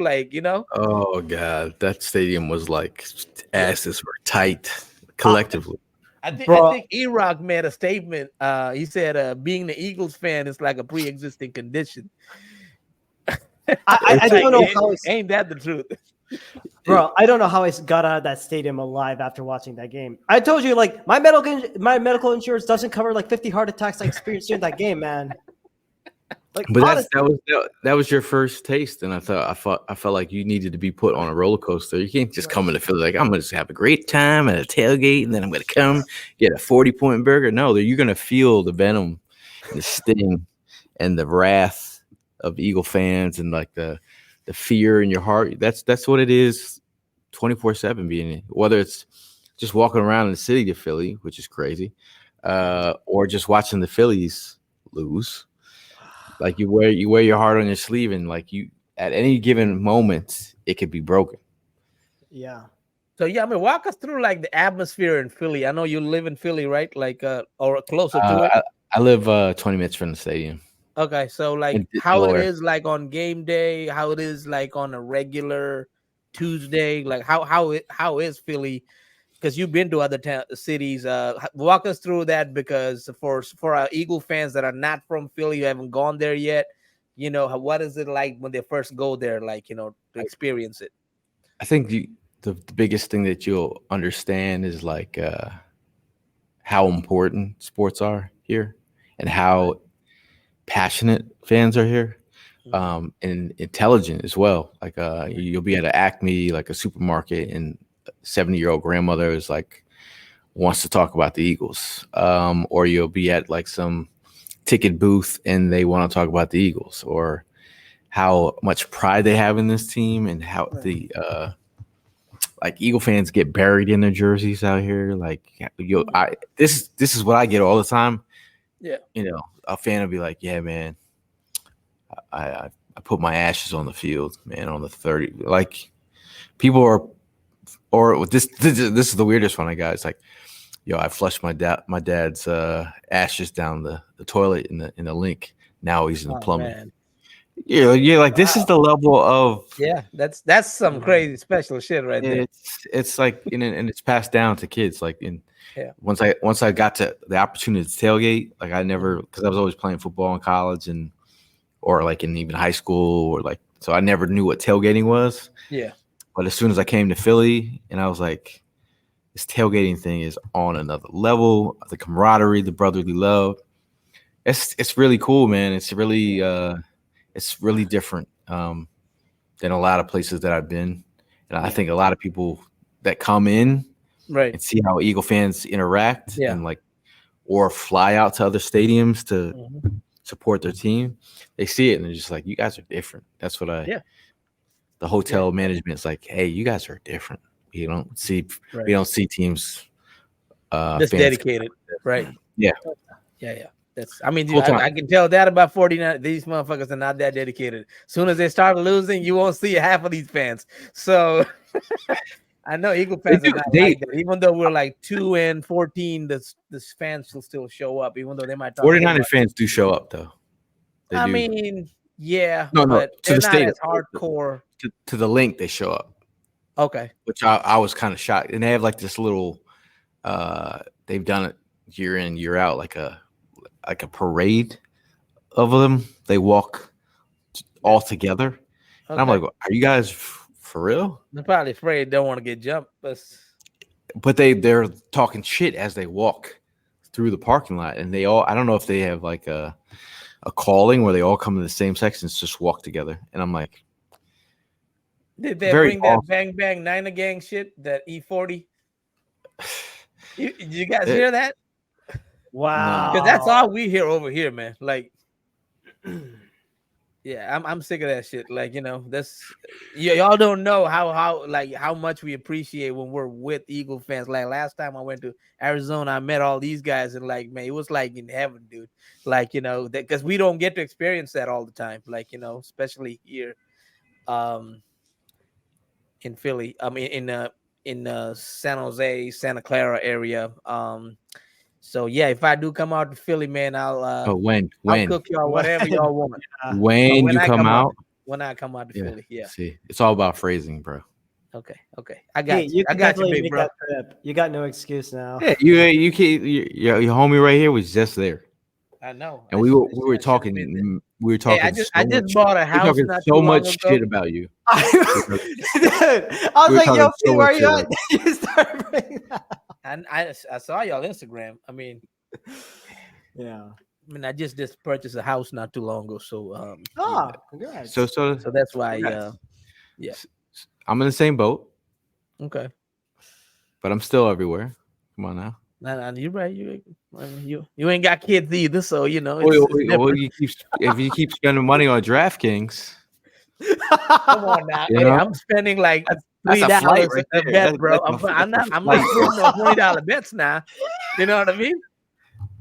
Oh God, that stadium was like asses were tight collectively. I think E-Rock made a statement. He said, being the Eagles fan is like a pre-existing condition. I don't know how ain't that the truth? Bro, I don't know how I got out of that stadium alive after watching that game. I told you, like, my medical insurance doesn't cover like 50 heart attacks I experienced during that game, man. Like, But that was your first taste, and I felt like you needed to be put on a roller coaster. You can't just come into Philly like I'm gonna just have a great time at a tailgate, and then I'm gonna come get a 40-point burger. No, you're gonna feel the venom, the sting, and the wrath of Eagle fans, and like the fear in your heart. That's what it is, 24/7 being in. Whether it's just walking around in the city to Philly, which is crazy, or just watching the Phillies lose. Like you wear your heart on your sleeve, and like you at any given moment it could be broken. Yeah. So walk us through like the atmosphere in Philly. I know you live in Philly, right? Like or closer to it. I live 20 minutes from the stadium. Okay, so like how it is like on game day, how it is like on a regular Tuesday, like how is Philly? Because you've been to other cities. Walk us through that, because for our Eagle fans that are not from Philly, you haven't gone there yet. What is it like when they first go there? Like to experience it. I think the biggest thing that you'll understand is like how important sports are here, and how passionate fans are here, and intelligent as well. Like you'll be at an Acme, like a supermarket, and 70-year-old grandmother is like wants to talk about the Eagles, or you'll be at like some ticket booth and they want to talk about the Eagles, or how much pride they have in this team, and how the like Eagle fans get buried in their jerseys out here. Like this is what I get all the time. Yeah, a fan will be like, "Yeah, man, I put my ashes on the field, man, on the 30." Like people are. Or this is the weirdest one I got. It's like, I flushed my dad's ashes down the toilet in the link. Now he's in the plumbing. Man. You're like, this is the level of that's some crazy special shit right there. It's like and it's passed down to kids. Like once I got to the opportunity to tailgate, like I never, because I was always playing football in college or like in even high school, or like, so I never knew what tailgating was. Yeah. But as soon as I came to Philly, and I was like, this tailgating thing is on another level. The camaraderie, the brotherly love, it's really cool, man. It's really different than a lot of places that I've been. And I think a lot of people that come in and see how Eagle fans interact and like, or fly out to other stadiums to support their team, they see it and they're just like, you guys are different. That's what the hotel management's like, hey, you guys are different. We don't see teams this dedicated, right? Yeah. That's I can tell that about 49. These motherfuckers are not that dedicated. As soon as they start losing, you won't see half of these fans. So I know Eagle fans are not like that. Even though we're like 2-14, this fans will still show up, even though they might talk 49er fans do show up though. I mean, yeah, no, but to the they're not stadium. as hardcore. To the link, they show up. Okay. Which I was kind of shocked. And they have like this little they've done it year in, year out, like a parade of them. They walk all together. Okay. And I'm like, are you guys for real? They're probably afraid they don't want to get jumped. But they're talking shit as they walk through the parking lot. And they all, I don't know if they have like a calling where they all come in the same sections, just walk together. And I'm like, Did they very bring that off. bang bang Niner gang shit? That E40? Did you guys It- hear that? Wow. Because that's all we hear over here, man. Like, yeah, I'm sick of that shit. Like, that's y'all don't know how much we appreciate when we're with Eagle fans. Like last time I went to Arizona, I met all these guys, and like, man, it was like in heaven, dude. Like, that because we don't get to experience that all the time. Like, especially here, in Philly. I mean, in San Jose, Santa Clara area. So yeah, if I do come out to Philly, man, But when I'll cook y'all whatever y'all want. when you come out, When I come out to yeah. Philly, yeah. See, it's all about phrasing, bro. Okay. I got Hey, you. you I can got you, definitely big make bro. that trip. You got no excuse now. Yeah, you keep your homie right here was just there, I know. and I we should- were I should- we were I should have talking been there. we were Hey, talking I just so bought a much. We were house talking not so too much long ago. shit about you. Dude, I was We were like, talking yo, so Pete, where much you shit at? You started bringing that. I saw y'all Instagram. I mean, Yeah. I just purchased a house not too long ago, so Ah, congrats. So so that's why congrats. yeah. I'm in the same boat, Okay. but I'm still everywhere. Come on now. Nah, you're right. You ain't got kids either, so it's Well, different. if you keep spending money on DraftKings, Come on now. You Hey, know? I'm spending like that's a $3 flight right a there. bet, bro. That's I'm not flight, bro. putting no $20 bets now. You know what I mean?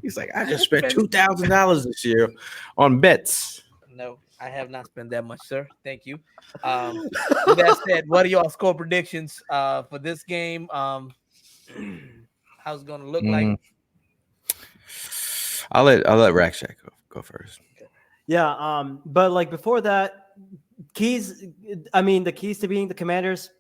He's like, I just spent $2,000 this year on bets. No, I have not spent that much, sir. Thank you. With that said, what are y'all score predictions for this game? How's it gonna look like? Mm. I'll let Rakshak go first. Yeah, but like before that, the keys to being the Commanders,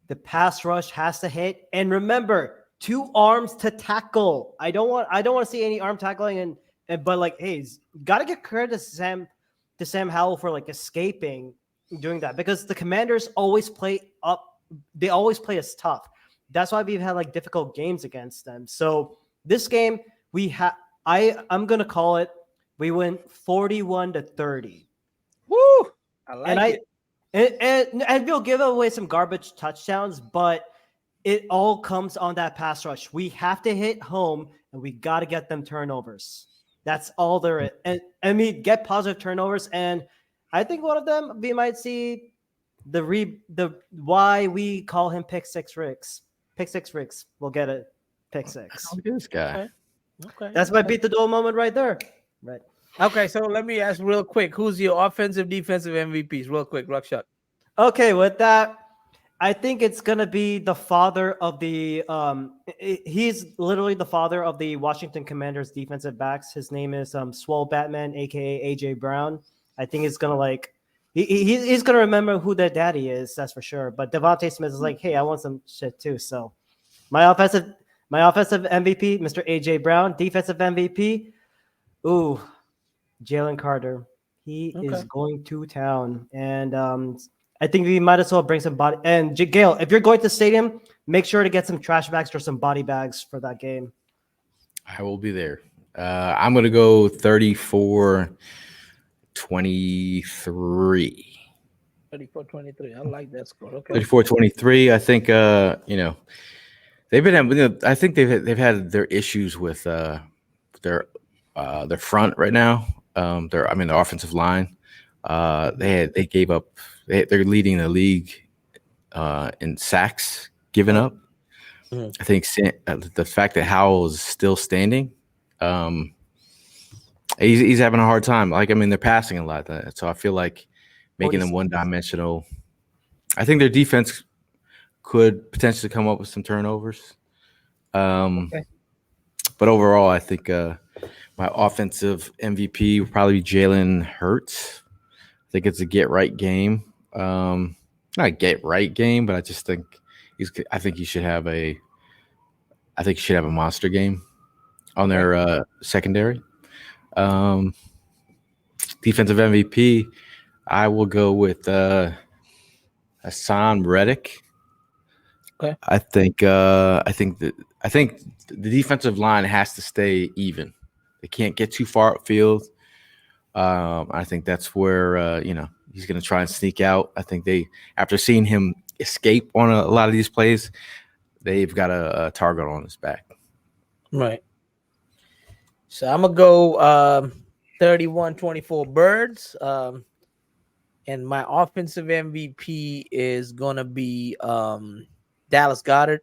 the pass rush has to hit. And remember, 2 arms to tackle. I don't want to see any arm tackling but like, hey, gotta give credit to Sam Howell for like escaping doing that, because the Commanders always play up, they always play us tough. That's why we've had like difficult games against them. So this game I'm gonna call it, we win 41-30. Woo! I like it. And we'll give away some garbage touchdowns, but it all comes on that pass rush. We have to hit home, and we got to get them turnovers. That's all there is. And I mean, get positive turnovers. And I think one of them, we might see the why we call him Pick Six Ricks. Pick Six Ricks. We'll get it. Pick Six. Look at this guy. Okay. That's my beat the door moment right there. Right. Okay, so let me ask real quick: who's your offensive, defensive MVPs? Real quick, Rakshak. Okay, with that, I think it's gonna be the father of the he's literally the father of the Washington Commanders defensive backs. His name is Swole Batman, aka AJ Brown. I think it's gonna like he's gonna remember who their daddy is, that's for sure. But Devontae Smith is like, hey, I want some shit too. So my offensive MVP, Mr. AJ Brown. Defensive MVP, ooh, Jalen Carter. He is going to town, and I think we might as well bring some body. And Gayle, if you're going to stadium, make sure to get some trash bags or some body bags for that game. I will be there. I'm going to go 34-23. 34-23. I like that score. Okay. 34-23. I think they've been I think they've had their issues with their front right now. Their offensive line. They gave up. They're leading the league in sacks given up. Mm-hmm. I think the fact that Howell is still standing, he's having a hard time. They're passing a lot, so I feel like making them one-dimensional. I think their defense could potentially come up with some turnovers. But overall, I think my offensive MVP will probably be Jalen Hurts. I think it's a get-right game. Not get-right game, but I just think I think he should have a monster game on their secondary. Defensive MVP, I will go with Hassan Reddick. Okay. I think the defensive line has to stay even. They can't get too far upfield. I think that's where He's going to try and sneak out. I think after seeing him escape on a lot of these plays, they've got a target on his back. Right. So I'm going to go 31-24 Birds. And my offensive MVP is going to be Dallas Goedert.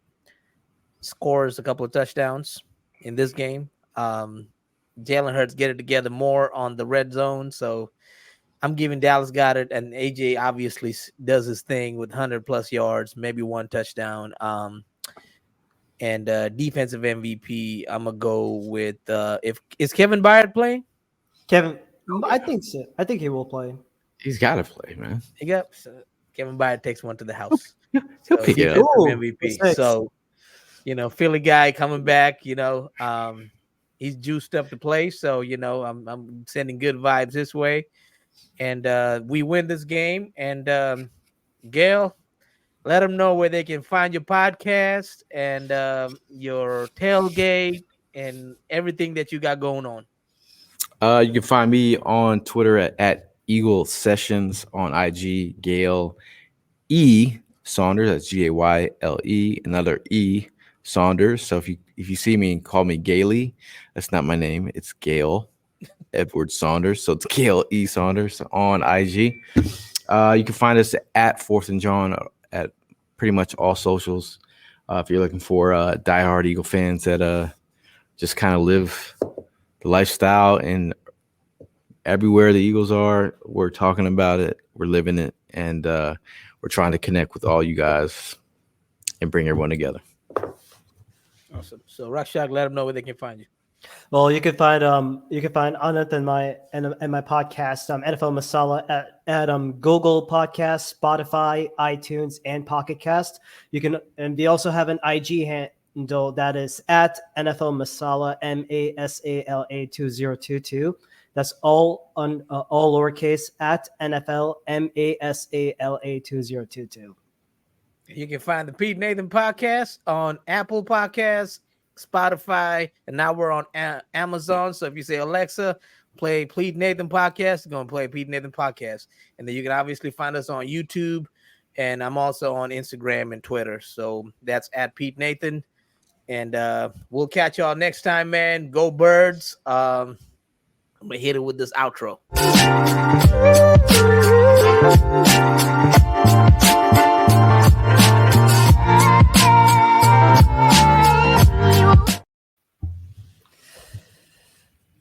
Scores a couple of touchdowns in this game. Jalen Hurts get it together more on the red zone. So I'm giving Dallas Goedert, and AJ obviously does his thing with 100+ yards, maybe one touchdown. And defensive MVP, I'm going to go with is Kevin Byard playing? Kevin, I think so. I think he will play. He's got to play, man. Kevin Byard takes one to the house. He'll pick it up. MVP. So, Philly guy coming back, he's juiced up to play. So, I'm sending good vibes this way. And we win this game. And Gayle, let them know where they can find your podcast and your tailgate and everything that you got going on. You can find me on Twitter at Eagle Sessions, on IG, Gayle E. Saunders. That's Gayle, another E. Saunders. So if you see me and call me Gayle, that's not my name. It's Gayle Edward Saunders. So it's Gayle E. Saunders on IG. You can find us at 4th and Jawn at pretty much all socials. If you're looking for diehard Eagle fans that just kind of live the lifestyle, and everywhere the Eagles are, we're talking about it, we're living it, and we're trying to connect with all you guys and bring everyone together. Awesome. So Rakshak, let them know where they can find you. Well, you can find Anand and my podcast, NFL Masala at Google Podcasts, Spotify, iTunes, and Pocket Cast. And we also have an IG handle that is at NFL Masala MASALA 2022. That's all on all lowercase at NFL MASALA 2022. You can find the Pete Nathan Podcast on Apple Podcasts, Spotify, and now we're on Amazon. So if you say, Alexa, play Pete Nathan Podcast, it's going to play Pete Nathan Podcast. And then you can obviously find us on YouTube, and I'm also on Instagram and Twitter. So that's at Pete Nathan. And we'll catch y'all next time, man. Go Birds. I'm going to hit it with this outro.